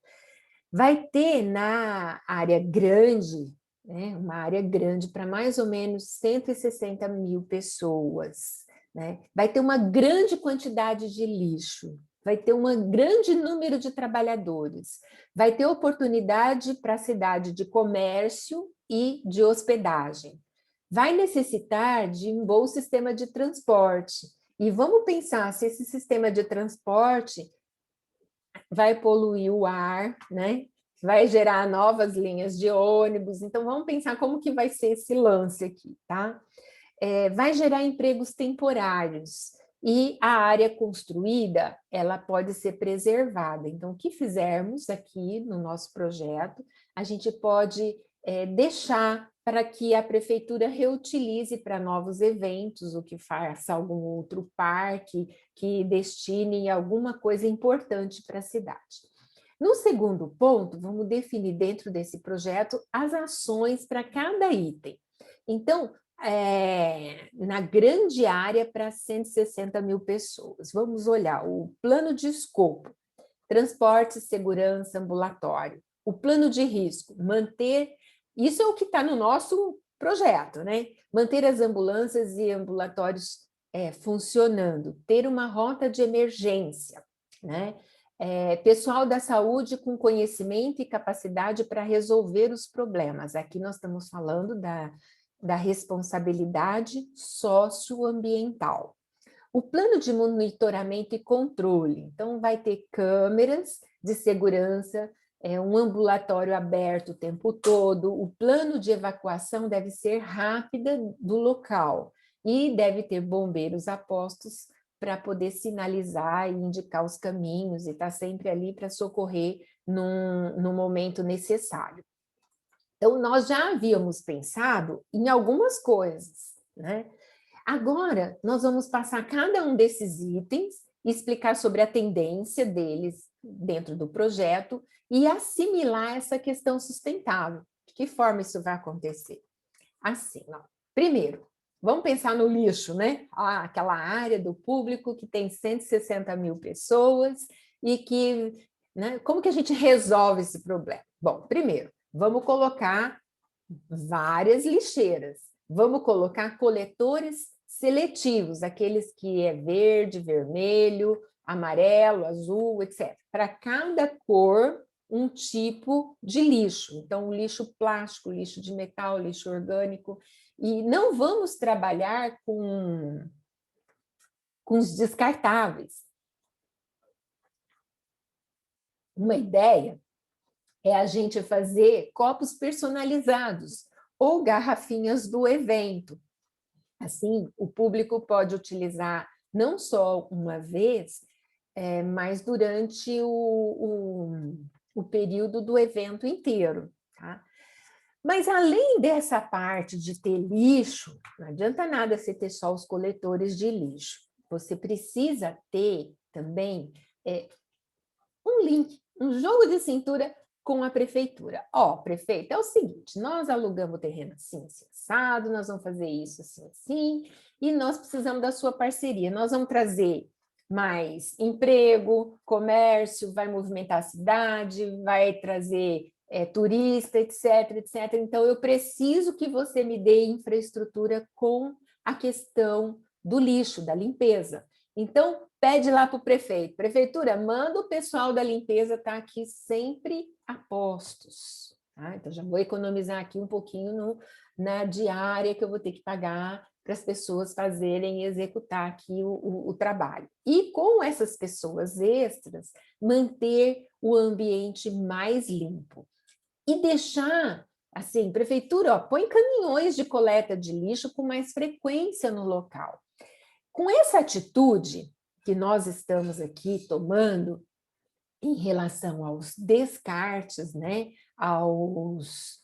A: vai ter na área grande, né, uma área grande para mais ou menos 160 mil pessoas, né? Vai ter uma grande quantidade de lixo, vai ter um grande número de trabalhadores, vai ter oportunidade para a cidade de comércio e de hospedagem. Vai necessitar de um bom sistema de transporte. E vamos pensar se esse sistema de transporte vai poluir o ar, né? Vai gerar novas linhas de ônibus. Então, vamos pensar como que vai ser esse lance aqui, tá? Vai gerar empregos temporários e a área construída, ela pode ser preservada. Então, o que fizermos aqui no nosso projeto, a gente pode deixar para que a prefeitura reutilize para novos eventos, o que faça algum outro parque, que destine alguma coisa importante para a cidade. No segundo ponto, vamos definir dentro desse projeto as ações para cada item. Então, na grande área para 160 mil pessoas, vamos olhar o plano de escopo, transporte, segurança, ambulatório. O plano de risco, manter... Isso é o que está no nosso projeto, né? Manter as ambulâncias e ambulatórios funcionando, ter uma rota de emergência, né? Pessoal da saúde com conhecimento e capacidade para resolver os problemas. Aqui nós estamos falando da responsabilidade socioambiental. O plano de monitoramento e controle, então vai ter câmeras de segurança, um ambulatório aberto o tempo todo, o plano de evacuação deve ser rápida do local e deve ter bombeiros a postos para poder sinalizar e indicar os caminhos e estar sempre ali para socorrer no momento necessário. Então, nós já havíamos pensado em algumas coisas, né? Agora, nós vamos passar cada um desses itens, explicar sobre a tendência deles dentro do projeto e assimilar essa questão sustentável. De que forma isso vai acontecer? Assim, ó. Primeiro, vamos pensar no lixo, né? Aquela área do público que tem 160 mil pessoas e que, né? Como que a gente resolve esse problema? Bom, primeiro, vamos colocar várias lixeiras. Vamos colocar coletores seletivos, aqueles que é verde, vermelho, amarelo, azul, etc. Para cada cor, um tipo de lixo. Então, lixo plástico, lixo de metal, lixo orgânico. E não vamos trabalhar com os descartáveis. Uma ideia é a gente fazer copos personalizados ou garrafinhas do evento. Assim, o público pode utilizar não só uma vez, mas durante o período do evento inteiro. Tá? Mas, além dessa parte de ter lixo, não adianta nada você ter só os coletores de lixo. Você precisa ter também um link, um jogo de cintura com a prefeitura. Ó, prefeito, é o seguinte, nós alugamos o terreno assim, assim, assado, nós vamos fazer isso assim, assim, e nós precisamos da sua parceria. Nós vamos trazer mais emprego, comércio, vai movimentar a cidade, vai trazer turista, etc, etc. Então, eu preciso que você me dê infraestrutura com a questão do lixo, da limpeza. Então, pede lá para o prefeito. Prefeitura, manda o pessoal da limpeza estar aqui sempre a postos. Tá? Então, já vou economizar aqui um pouquinho na diária que eu vou ter que pagar para as pessoas fazerem e executar aqui o trabalho. E com essas pessoas extras, manter o ambiente mais limpo. E deixar, assim, prefeitura, ó, põe caminhões de coleta de lixo com mais frequência no local. Com essa atitude que nós estamos aqui tomando em relação aos descartes, né, aos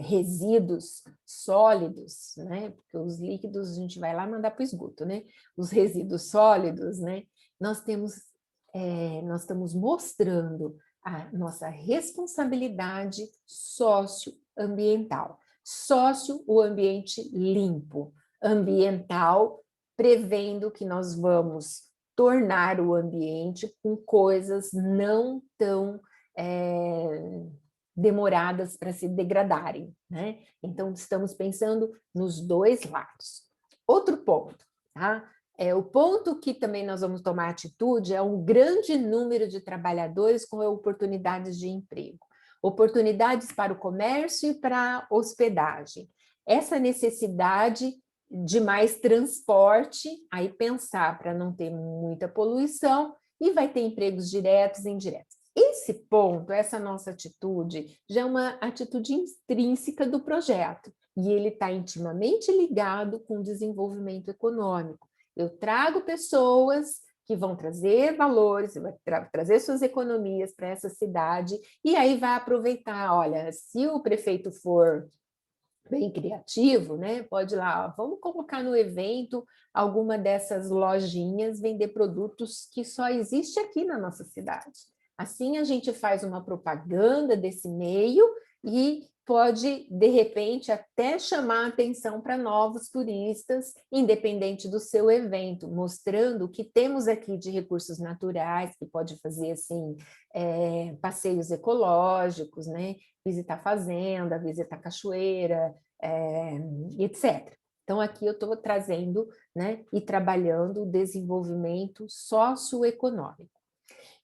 A: resíduos sólidos, né, porque os líquidos a gente vai lá mandar para o esgoto, né, os resíduos sólidos, né, nós estamos mostrando a nossa responsabilidade socioambiental. Sócio, o ambiente limpo, ambiental, prevendo que nós vamos tornar o ambiente com coisas não tão demoradas para se degradarem, né? Então, estamos pensando nos dois lados. Outro ponto, tá? O ponto que também nós vamos tomar atitude é um grande número de trabalhadores com oportunidades de emprego, oportunidades para o comércio e para a hospedagem. Essa necessidade de mais transporte, aí pensar para não ter muita poluição, e vai ter empregos diretos e indiretos. Esse ponto, essa nossa atitude, já é uma atitude intrínseca do projeto, e ele está intimamente ligado com o desenvolvimento econômico. Eu trago pessoas que vão trazer valores, vai trazer suas economias para essa cidade, e aí vai aproveitar, olha, se o prefeito for bem criativo, né? Pode ir lá, vamos colocar no evento alguma dessas lojinhas, vender produtos que só existe aqui na nossa cidade. Assim a gente faz uma propaganda desse meio e pode, de repente, até chamar atenção para novos turistas, independente do seu evento, mostrando o que temos aqui de recursos naturais, que pode fazer assim, passeios ecológicos, né? Visitar fazenda, visitar cachoeira, etc. Então, aqui eu estou trazendo, né, e trabalhando o desenvolvimento socioeconômico.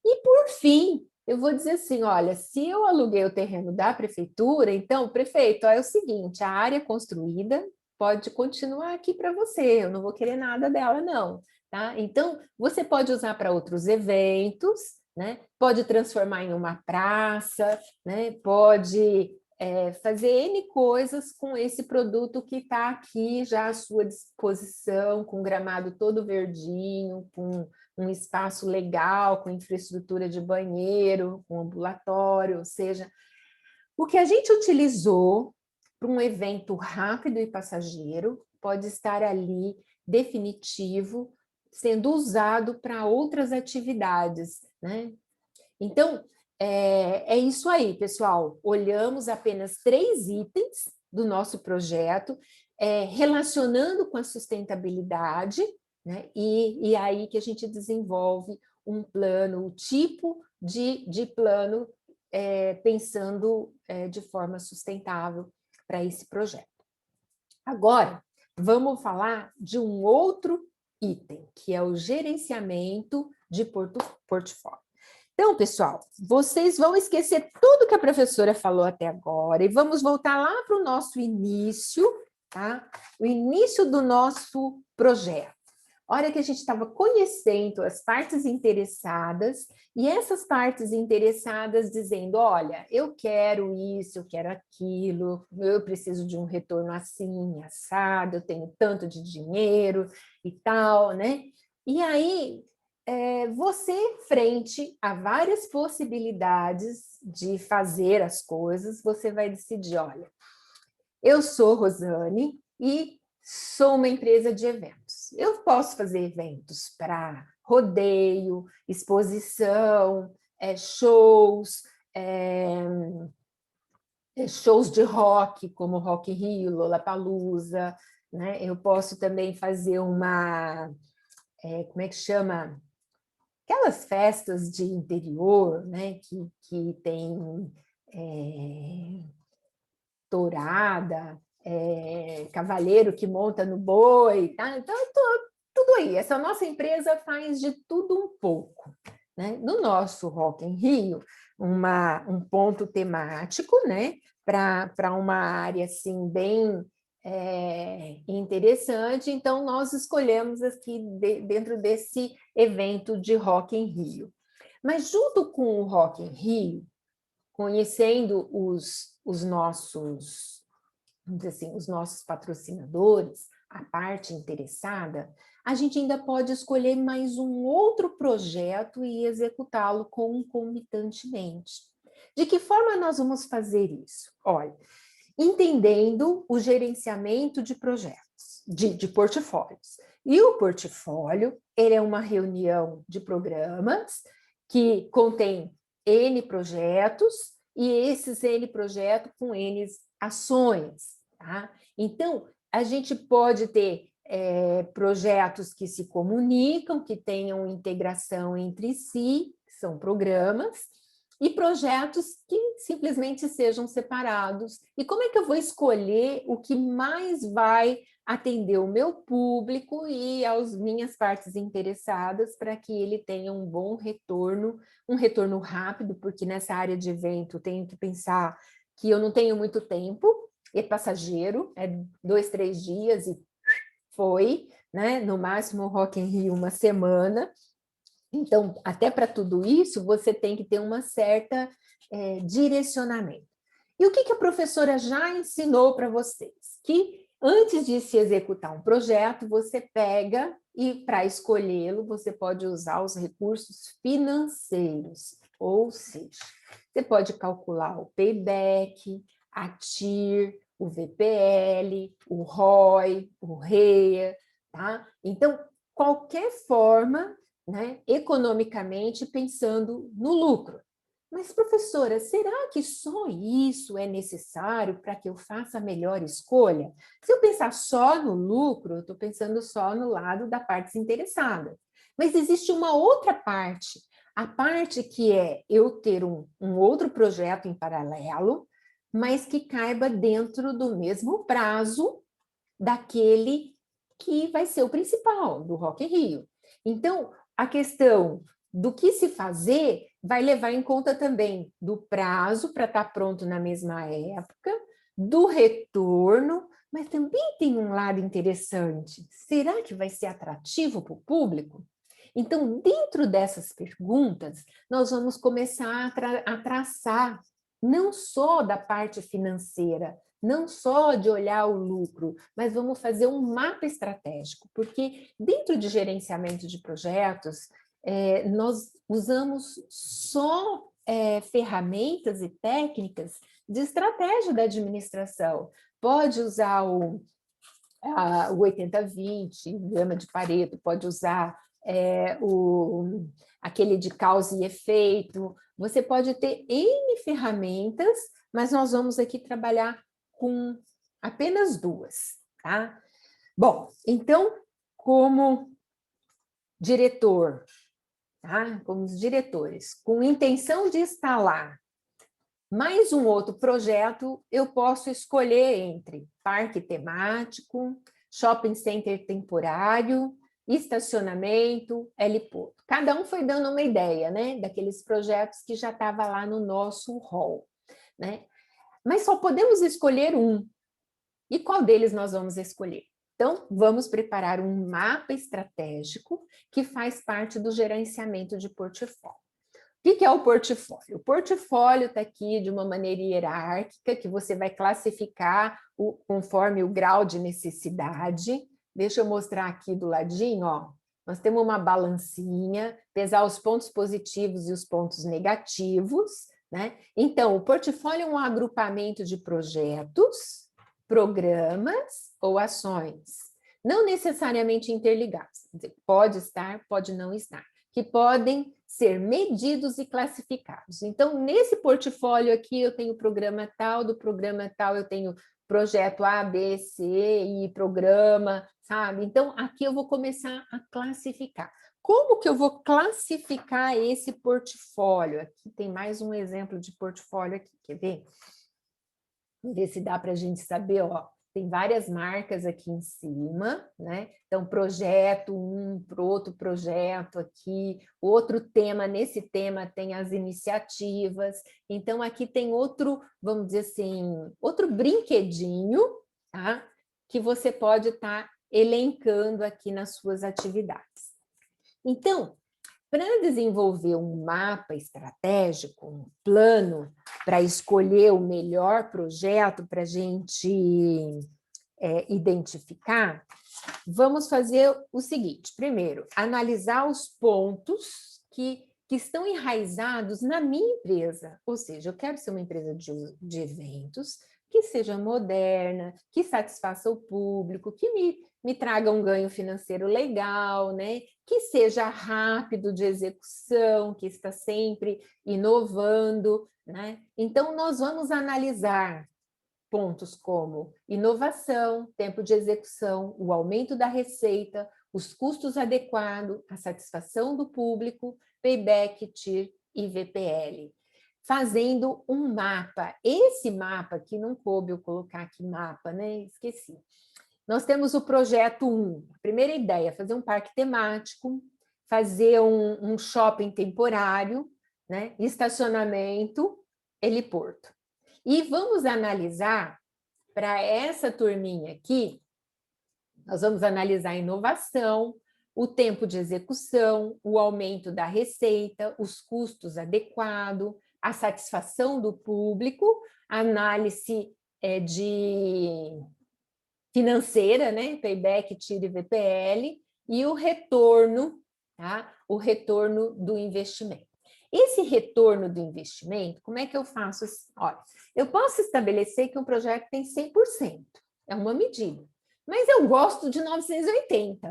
A: E, por fim, eu vou dizer assim, olha, se eu aluguei o terreno da prefeitura, então, prefeito, é o seguinte, a área construída pode continuar aqui para você, eu não vou querer nada dela, não. Tá? Então, você pode usar para outros eventos, né? Pode transformar em uma praça, né? Pode fazer N coisas com esse produto que está aqui já à sua disposição, com gramado todo verdinho, com um espaço legal, com infraestrutura de banheiro, com ambulatório, ou seja, o que a gente utilizou para um evento rápido e passageiro pode estar ali definitivo, sendo usado para outras atividades, né? Então, é isso aí, pessoal. Olhamos apenas 3 itens do nosso projeto, relacionando com a sustentabilidade, né? E aí que a gente desenvolve um plano, o tipo de plano pensando de forma sustentável para esse projeto. Agora, vamos falar de um outro item, que é o gerenciamento de portfólio. Então, pessoal, vocês vão esquecer tudo que a professora falou até agora e vamos voltar lá para o nosso início, tá? O início do nosso projeto. A hora que a gente estava conhecendo as partes interessadas, e essas partes interessadas dizendo, olha, eu quero isso, eu quero aquilo, eu preciso de um retorno assim, assado, eu tenho tanto de dinheiro e tal, né? E aí, você, frente a várias possibilidades de fazer as coisas, você vai decidir, olha, eu sou Rosane e sou uma empresa de eventos. Eu posso fazer eventos para rodeio, exposição, shows, shows de rock, como Rock in Rio, Lollapalooza, né? Eu posso também fazer uma, como é que chama? Aquelas festas de interior, né? Que tem tourada, cavaleiro que monta no boi, tá? Então, tudo aí. Essa nossa empresa faz de tudo um pouco, né? No nosso Rock in Rio, um ponto temático, né? Para uma área assim bem interessante, então nós escolhemos aqui dentro desse evento de Rock in Rio. Mas junto com o Rock in Rio, conhecendo os nossos, vamos dizer assim, os nossos patrocinadores, a parte interessada, a gente ainda pode escolher mais um outro projeto e executá-lo concomitantemente. De que forma nós vamos fazer isso? Olha, entendendo o gerenciamento de projetos, de portfólios. E o portfólio, ele é uma reunião de programas que contém N projetos e esses N projetos com N ações, tá? Então, a gente pode ter projetos que se comunicam, que tenham integração entre si, são programas, e projetos que simplesmente sejam separados. E como é que eu vou escolher o que mais vai atender o meu público e as minhas partes interessadas para que ele tenha um bom retorno, um retorno rápido, porque nessa área de evento eu tenho que pensar que eu não tenho muito tempo, é passageiro, é 2, 3 dias e foi, né? No máximo Rock in Rio uma semana. Então, até para tudo isso, você tem que ter uma certa direcionamento. E o que a professora já ensinou para vocês? Que antes de se executar um projeto, você pega e, para escolhê-lo, você pode usar os recursos financeiros, ou seja, você pode calcular o payback, a TIR, o VPL, o ROI, o REA, tá? Então, qualquer forma, né, economicamente pensando no lucro. Mas, professora, será que só isso é necessário para que eu faça a melhor escolha? Se eu pensar só no lucro, eu estou pensando só no lado da parte interessada. Mas existe uma outra parte, a parte que é eu ter um outro projeto em paralelo, mas que caiba dentro do mesmo prazo daquele que vai ser o principal, do Rock in Rio. Então, a questão do que se fazer vai levar em conta também do prazo para estar pronto na mesma época, do retorno, mas também tem um lado interessante. Será que vai ser atrativo para o público? Então, dentro dessas perguntas, nós vamos começar a traçar não só da parte financeira, não só de olhar o lucro, mas vamos fazer um mapa estratégico, porque dentro de gerenciamento de projetos, nós usamos só ferramentas e técnicas de estratégia da administração. Pode usar o 80-20, gama de Pareto, pode usar aquele de causa e efeito, você pode ter N ferramentas, mas nós vamos aqui trabalhar com apenas 2, tá? Bom, então, como diretor, tá? Como os diretores, com intenção de instalar mais um outro projeto, eu posso escolher entre parque temático, shopping center temporário estacionamento, heliporto. Cada um foi dando uma ideia, né, daqueles projetos que já estava lá no nosso hall, né? Mas só podemos escolher um. E qual deles nós vamos escolher? Então, vamos preparar um mapa estratégico que faz parte do gerenciamento de portfólio. O que é o portfólio? O portfólio está aqui de uma maneira hierárquica, que você vai classificar conforme o grau de necessidade. Deixa eu mostrar aqui do ladinho, ó. Nós temos uma balancinha, pesar os pontos positivos e os pontos negativos, né? Então, o portfólio é um agrupamento de projetos, programas ou ações, não necessariamente interligados. Quer dizer, pode estar, pode não estar, que podem ser medidos e classificados. Então, nesse portfólio aqui, eu tenho programa tal, do programa tal eu tenho projeto A, B, C, e programa, sabe? Então, aqui eu vou começar a classificar. Como que eu vou classificar esse portfólio? Aqui tem mais um exemplo de portfólio aqui, quer ver? Vamos ver se dá para a gente saber, ó. Tem várias marcas aqui em cima, né? Então, projeto 1 para outro projeto aqui, outro tema, nesse tema tem as iniciativas. Então, aqui tem outro, vamos dizer assim, outro brinquedinho, tá? Que você pode estar elencando aqui nas suas atividades. Então, para desenvolver um mapa estratégico, um plano para escolher o melhor projeto para a gente identificar, vamos fazer o seguinte: primeiro, analisar os pontos que estão enraizados na minha empresa, ou seja, eu quero ser uma empresa de eventos, que seja moderna, que satisfaça o público, que me traga um ganho financeiro legal, né? Que seja rápido de execução, que está sempre inovando, né? Então, nós vamos analisar pontos como inovação, tempo de execução, o aumento da receita, os custos adequados, a satisfação do público, payback, TIR e VPL. Fazendo um mapa. Esse mapa aqui, não coube eu colocar aqui mapa, né? Esqueci. Nós temos o projeto 1. A primeira ideia, fazer um parque temático, fazer um shopping temporário, né? Estacionamento, heliporto. E vamos analisar, para essa turminha aqui, nós vamos analisar a inovação, o tempo de execução, o aumento da receita, os custos adequados, a satisfação do público, a análise de financeira, né? Payback, TIR e VPL, e o retorno, tá? O retorno do investimento. Esse retorno do investimento, como é que eu faço? Olha, eu posso estabelecer que um projeto tem 100%, é uma medida, mas eu gosto de 980.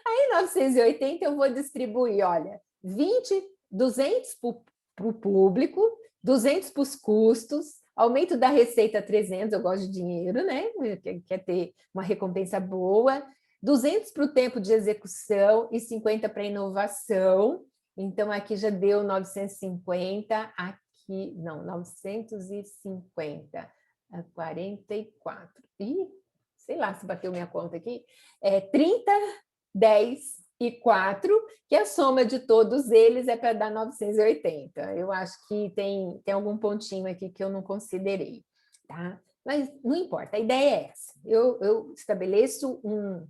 A: Aí, 980 eu vou distribuir, olha, 200 para o público, 200 para os custos, aumento da receita 300, eu gosto de dinheiro, né? Quer ter uma recompensa boa, 200 para o tempo de execução e 50 para inovação. Então, aqui já deu 950, aqui, não, 950, 44. Ih, sei lá se bateu minha conta aqui. 30, 10 e 4, que a soma de todos eles é para dar 980. Eu acho que tem algum pontinho aqui que eu não considerei, tá? Mas não importa, a ideia é essa. Eu estabeleço um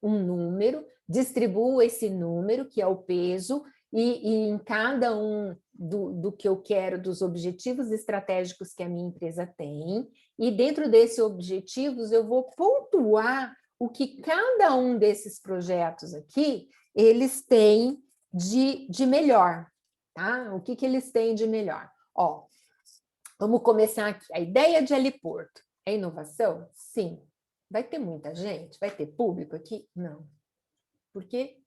A: número, distribuo esse número, que é o peso, e em cada um do que eu quero, dos objetivos estratégicos que a minha empresa tem, e dentro desses objetivos eu vou pontuar o que cada um desses projetos aqui, eles têm de melhor, tá? O que eles têm de melhor? Ó, vamos começar aqui. A ideia de heliporto é inovação? Sim. Vai ter muita gente? Vai ter público aqui? Não. Porque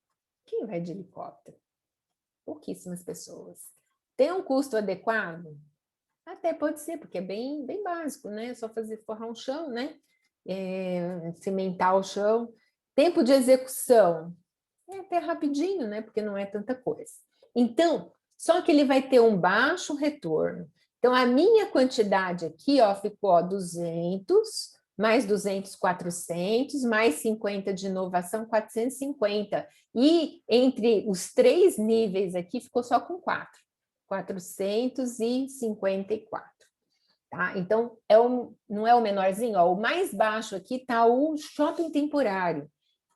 A: quem vai de helicóptero? Pouquíssimas pessoas. Tem um custo adequado? Até pode ser, porque é bem básico, né? É só forrar um chão, né? Cimentar o chão. Tempo de execução é até rapidinho, né? Porque não é tanta coisa. Então, só que ele vai ter um baixo retorno. Então, a minha quantidade aqui, ó, ficou 200 mais 200, 400, mais 50 de inovação, 450. E entre os 3 níveis aqui, ficou só com 454. Tá? Então, não é o menorzinho, ó, o mais baixo aqui está o shopping temporário.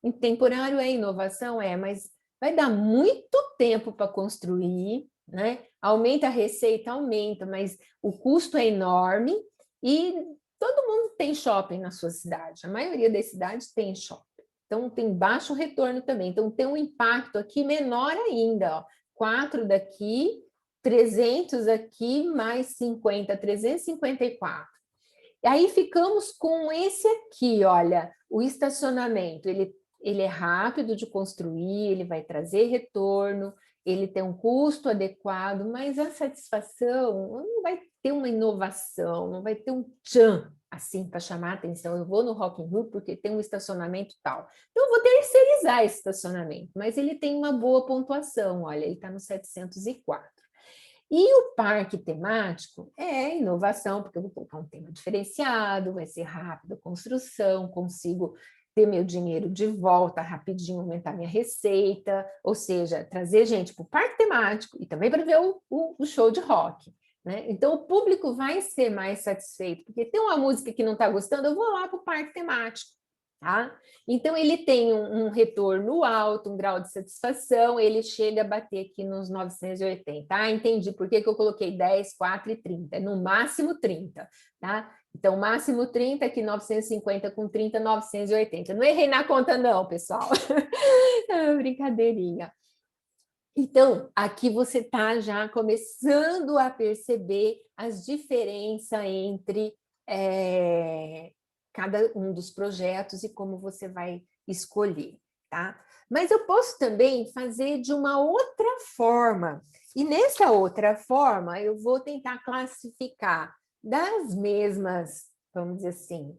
A: Em temporário é inovação? Mas vai dar muito tempo para construir, né? Aumenta a receita, aumenta, mas o custo é enorme e todo mundo tem shopping na sua cidade, a maioria das cidades tem shopping. Então, tem baixo retorno também. Então, tem um impacto aqui menor ainda, ó. 4 daqui, 300 aqui, mais 50, 354. E aí ficamos com esse aqui, olha, o estacionamento, ele é rápido de construir, ele vai trazer retorno, ele tem um custo adequado, mas a satisfação não vai ter uma inovação, não vai ter um tchan, assim, para chamar a atenção. Eu vou no Rock in Rio porque tem um estacionamento tal. Então, eu vou terceirizar esse estacionamento, mas ele tem uma boa pontuação, olha, ele está no 704. E o parque temático é inovação, porque eu vou colocar um tema diferenciado, vai ser rápido a construção, consigo ter meu dinheiro de volta rapidinho, aumentar minha receita, ou seja, trazer gente para o parque temático e também para ver o show de rock. Né? Então, o público vai ser mais satisfeito, porque tem uma música que não está gostando, eu vou lá para o parque temático. Tá? Então, ele tem um retorno alto, um grau de satisfação, ele chega a bater aqui nos 980. Ah, entendi por que eu coloquei 10, 4 e 30, no máximo 30. Tá? Então, máximo 30, aqui 950 com 30, 980. Não errei na conta não, pessoal. É brincadeirinha. Então, aqui você está já começando a perceber as diferenças entre cada um dos projetos e como você vai escolher, tá? Mas eu posso também fazer de uma outra forma. E nessa outra forma, eu vou tentar classificar das mesmas, vamos dizer assim,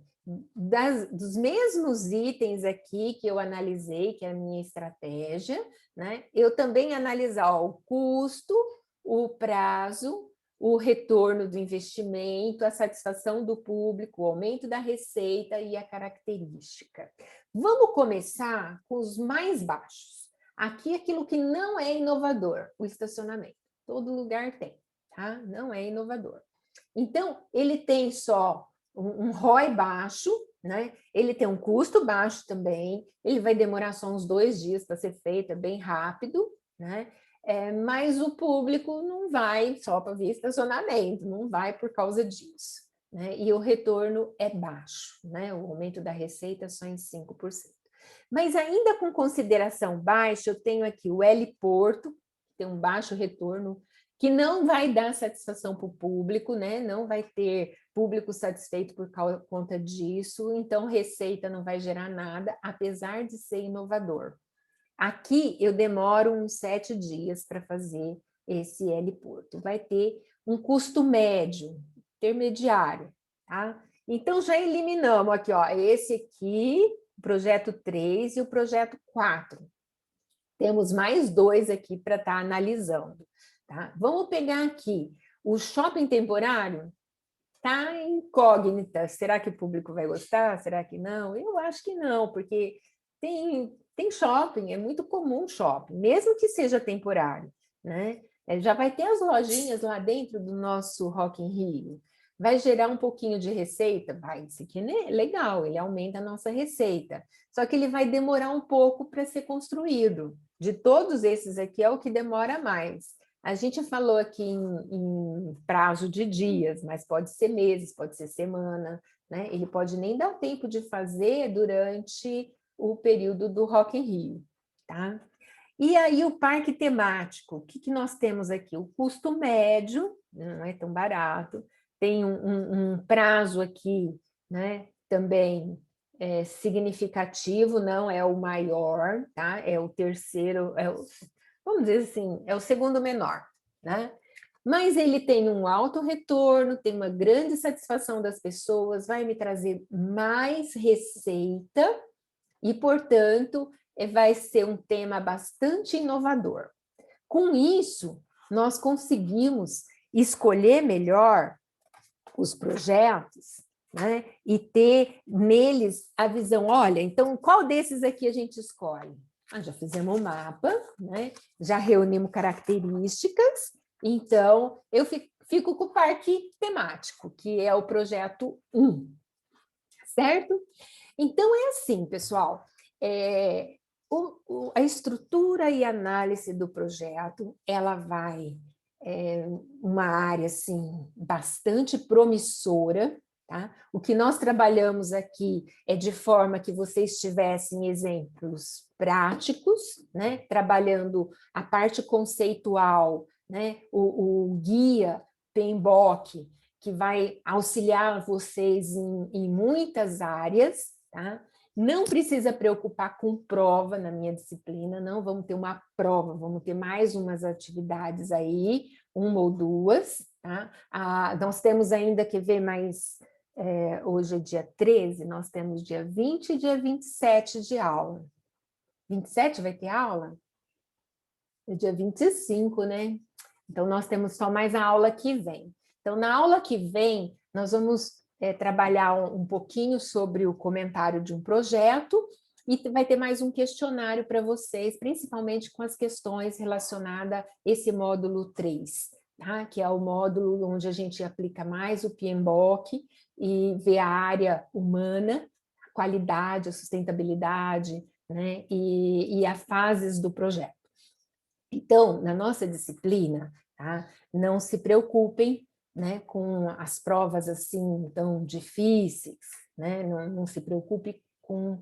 A: dos mesmos itens aqui que eu analisei, que é a minha estratégia, né? Eu também analisar ó, o custo, o prazo, o retorno do investimento, a satisfação do público, o aumento da receita e a característica. Vamos começar com os mais baixos. Aqui, aquilo que não é inovador, o estacionamento. Todo lugar tem, tá? Não é inovador. Então, ele tem só um ROI baixo, né? Ele tem um custo baixo também, ele vai demorar só uns 2 dias para ser feito, é bem rápido, né? Mas o público não vai só para ver estacionamento, não vai por causa disso. Né? E o retorno é baixo, né? O aumento da receita é só em 5%. Mas ainda com consideração baixa, eu tenho aqui o heliporto, que tem um baixo retorno, que não vai dar satisfação para o público, né? Não vai ter público satisfeito por conta disso, então receita não vai gerar nada, apesar de ser inovador. Aqui eu demoro uns 7 dias para fazer esse heliporto. Vai ter um custo médio, intermediário, tá? Então já eliminamos aqui, ó, esse aqui, o projeto 3 e o projeto 4. Temos mais 2 aqui para estar analisando, tá? Vamos pegar aqui o shopping temporário. Tá incógnita, será que o público vai gostar? Será que não? Eu acho que não, porque tem shopping, é muito comum shopping, mesmo que seja temporário, né? Já vai ter as lojinhas lá dentro do nosso Rock in Rio. Vai gerar um pouquinho de receita? Vai, isso aqui é legal, ele aumenta a nossa receita. Só que ele vai demorar um pouco para ser construído. De todos esses aqui, é o que demora mais. A gente falou aqui em prazo de dias, mas pode ser meses, pode ser semana, né? Ele pode nem dar tempo de fazer durante o período do Rock in Rio, tá? E aí o parque temático, o que nós temos aqui? O custo médio, não é tão barato, tem um prazo aqui, né? Também significativo, não é o maior, tá? É o terceiro, vamos dizer assim, é o segundo menor, né? Mas ele tem um alto retorno, tem uma grande satisfação das pessoas, vai me trazer mais receita e, portanto, vai ser um tema bastante inovador. Com isso, nós conseguimos escolher melhor os projetos, né? E ter neles a visão, olha, então qual desses aqui a gente escolhe? Já fizemos um mapa, né? Já reunimos características, então eu fico com o parque temático, que é o projeto 1, certo? Então é assim, pessoal, a estrutura e análise do projeto, ela vai uma área assim, bastante promissora, tá? O que nós trabalhamos aqui é de forma que vocês tivessem exemplos práticos, né? Trabalhando a parte conceitual, né? O guia PMBOK, que vai auxiliar vocês em muitas áreas, tá? Não precisa preocupar com prova na minha disciplina, não vamos ter uma prova, vamos ter mais umas atividades aí, uma ou duas, tá? Nós temos ainda que ver mais, hoje é dia 13, nós temos dia 20 e dia 27 de aula. 27 vai ter aula? É dia 25, né? Então, nós temos só mais a aula que vem. Então, na aula que vem, nós vamos trabalhar um pouquinho sobre o comentário de um projeto e vai ter mais um questionário para vocês, principalmente com as questões relacionadas a esse módulo 3, tá? Que é o módulo onde a gente aplica mais o PMBOK e vê a área humana, a qualidade, a sustentabilidade, né? E as fases do projeto. Então, na nossa disciplina, tá? Não se preocupem, né, com as provas assim tão difíceis, né? Não se preocupe com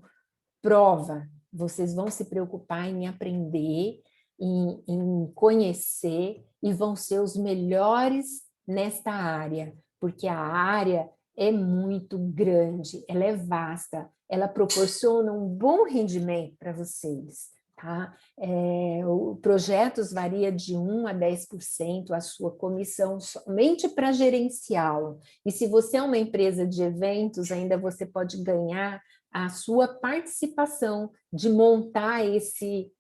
A: prova, vocês vão se preocupar em aprender, em conhecer e vão ser os melhores nesta área, porque a área é muito grande, ela é vasta, ela proporciona um bom rendimento para vocês. Tá? O projetos varia de 1 a 10% a sua comissão somente para gerenciá-lo. E se você é uma empresa de eventos, ainda você pode ganhar a sua participação de montar esse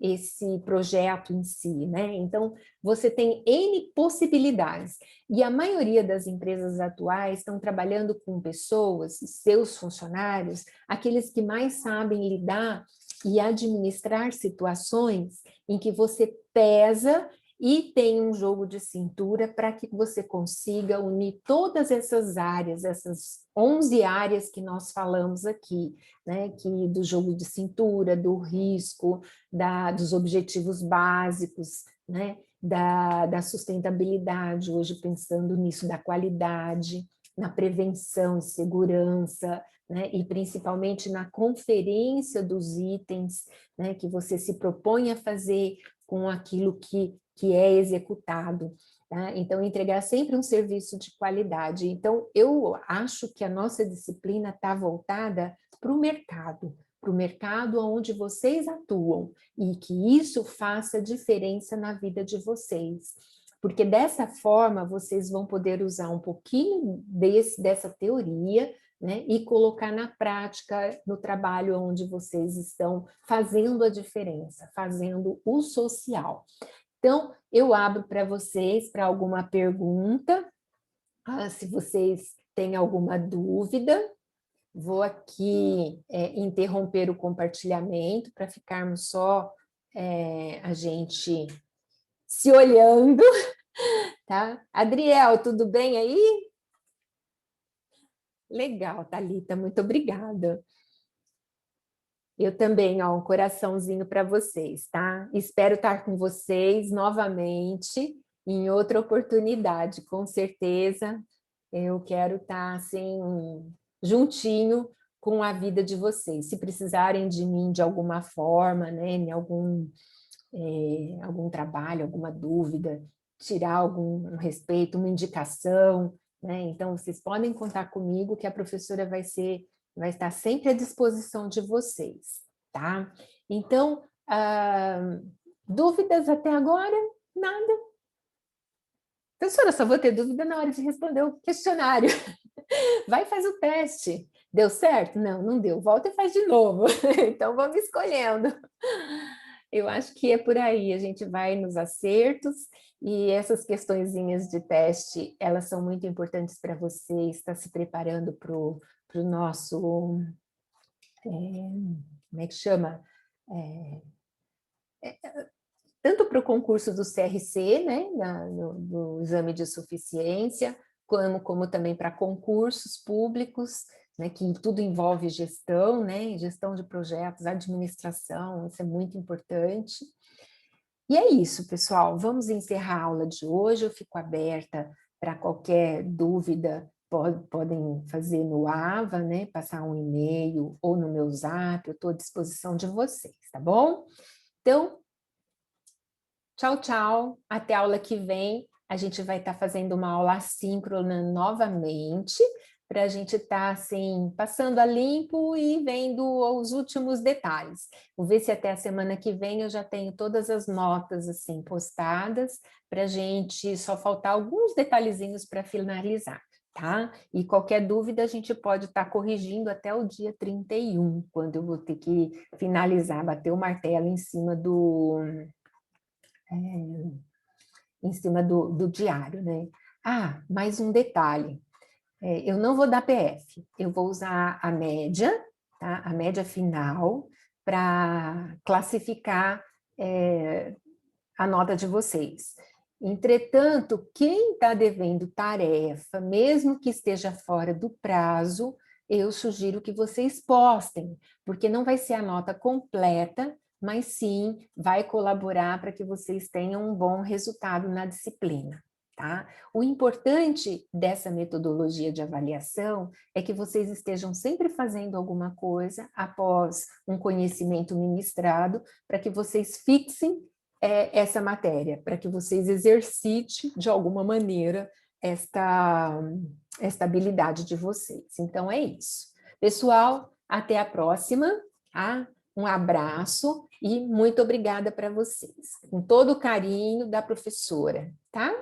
A: projeto em si, né? Então, você tem N possibilidades. E a maioria das empresas atuais estão trabalhando com pessoas, seus funcionários, aqueles que mais sabem lidar e administrar situações em que você pesa e tem um jogo de cintura para que você consiga unir todas essas áreas, essas 11 áreas que nós falamos aqui, né? Que do jogo de cintura, do risco, dos objetivos básicos, né? Da sustentabilidade, hoje pensando nisso, da qualidade, na prevenção e segurança, né? E principalmente na conferência dos itens, né? Que você se propõe a fazer com aquilo que é executado. Tá? Então, entregar sempre um serviço de qualidade. Então, eu acho que a nossa disciplina está voltada para o mercado onde vocês atuam, e que isso faça diferença na vida de vocês. Porque dessa forma, vocês vão poder usar um pouquinho dessa teoria, né, e colocar na prática, no trabalho onde vocês estão fazendo a diferença, fazendo o social. Então, eu abro para vocês, para alguma pergunta, se vocês têm alguma dúvida. Vou aqui interromper o compartilhamento para ficarmos só a gente se olhando, tá? Adriel, tudo bem aí? Legal, Thalita, muito obrigada. Eu também, ó, um coraçãozinho para vocês, tá? Espero estar com vocês novamente em outra oportunidade, com certeza. Eu quero estar assim juntinho com a vida de vocês. Se precisarem de mim de alguma forma, né, em algum trabalho, alguma dúvida, tirar algum respeito, uma indicação, né? Então vocês podem contar comigo que a professora vai estar sempre à disposição de vocês, tá? Então, dúvidas até agora? Nada. Professora, só vou ter dúvida na hora de responder o questionário. Vai e faz o teste. Deu certo? Não, não deu. Volta e faz de novo. Então, vamos escolhendo. Eu acho que é por aí. A gente vai nos acertos E essas questõezinhas de teste, elas são muito importantes para você estar se preparando para o nosso, como é que chama? Tanto para o concurso do CRC, né, do exame de suficiência, como também para concursos públicos, né, que tudo envolve gestão, né, gestão de projetos, administração, isso é muito importante. E é isso, pessoal, vamos encerrar a aula de hoje, eu fico aberta para qualquer dúvida, podem fazer no AVA, né, passar um e-mail ou no meu Zap, eu estou à disposição de vocês, tá bom? Então, tchau, tchau. Até a aula que vem. A gente vai estar fazendo uma aula assíncrona novamente, para a gente estar assim, passando a limpo e vendo os últimos detalhes. Vou ver se até a semana que vem eu já tenho todas as notas assim postadas, para a gente só faltar alguns detalhezinhos para finalizar, tá? E qualquer dúvida a gente pode estar corrigindo até o dia 31, quando eu vou ter que finalizar, bater o martelo em cima do diário, né? Ah, mais um detalhe, eu não vou dar PF, eu vou usar a média, tá? A média final, para classificar a nota de vocês. Entretanto, quem está devendo tarefa, mesmo que esteja fora do prazo, eu sugiro que vocês postem, porque não vai ser a nota completa, mas sim vai colaborar para que vocês tenham um bom resultado na disciplina, tá? O importante dessa metodologia de avaliação é que vocês estejam sempre fazendo alguma coisa após um conhecimento ministrado, para que vocês fixem essa matéria, para que vocês exercitem de alguma maneira esta habilidade de vocês. Então, é isso. Pessoal, até a próxima, tá? Um abraço e muito obrigada para vocês. Com todo o carinho da professora, tá?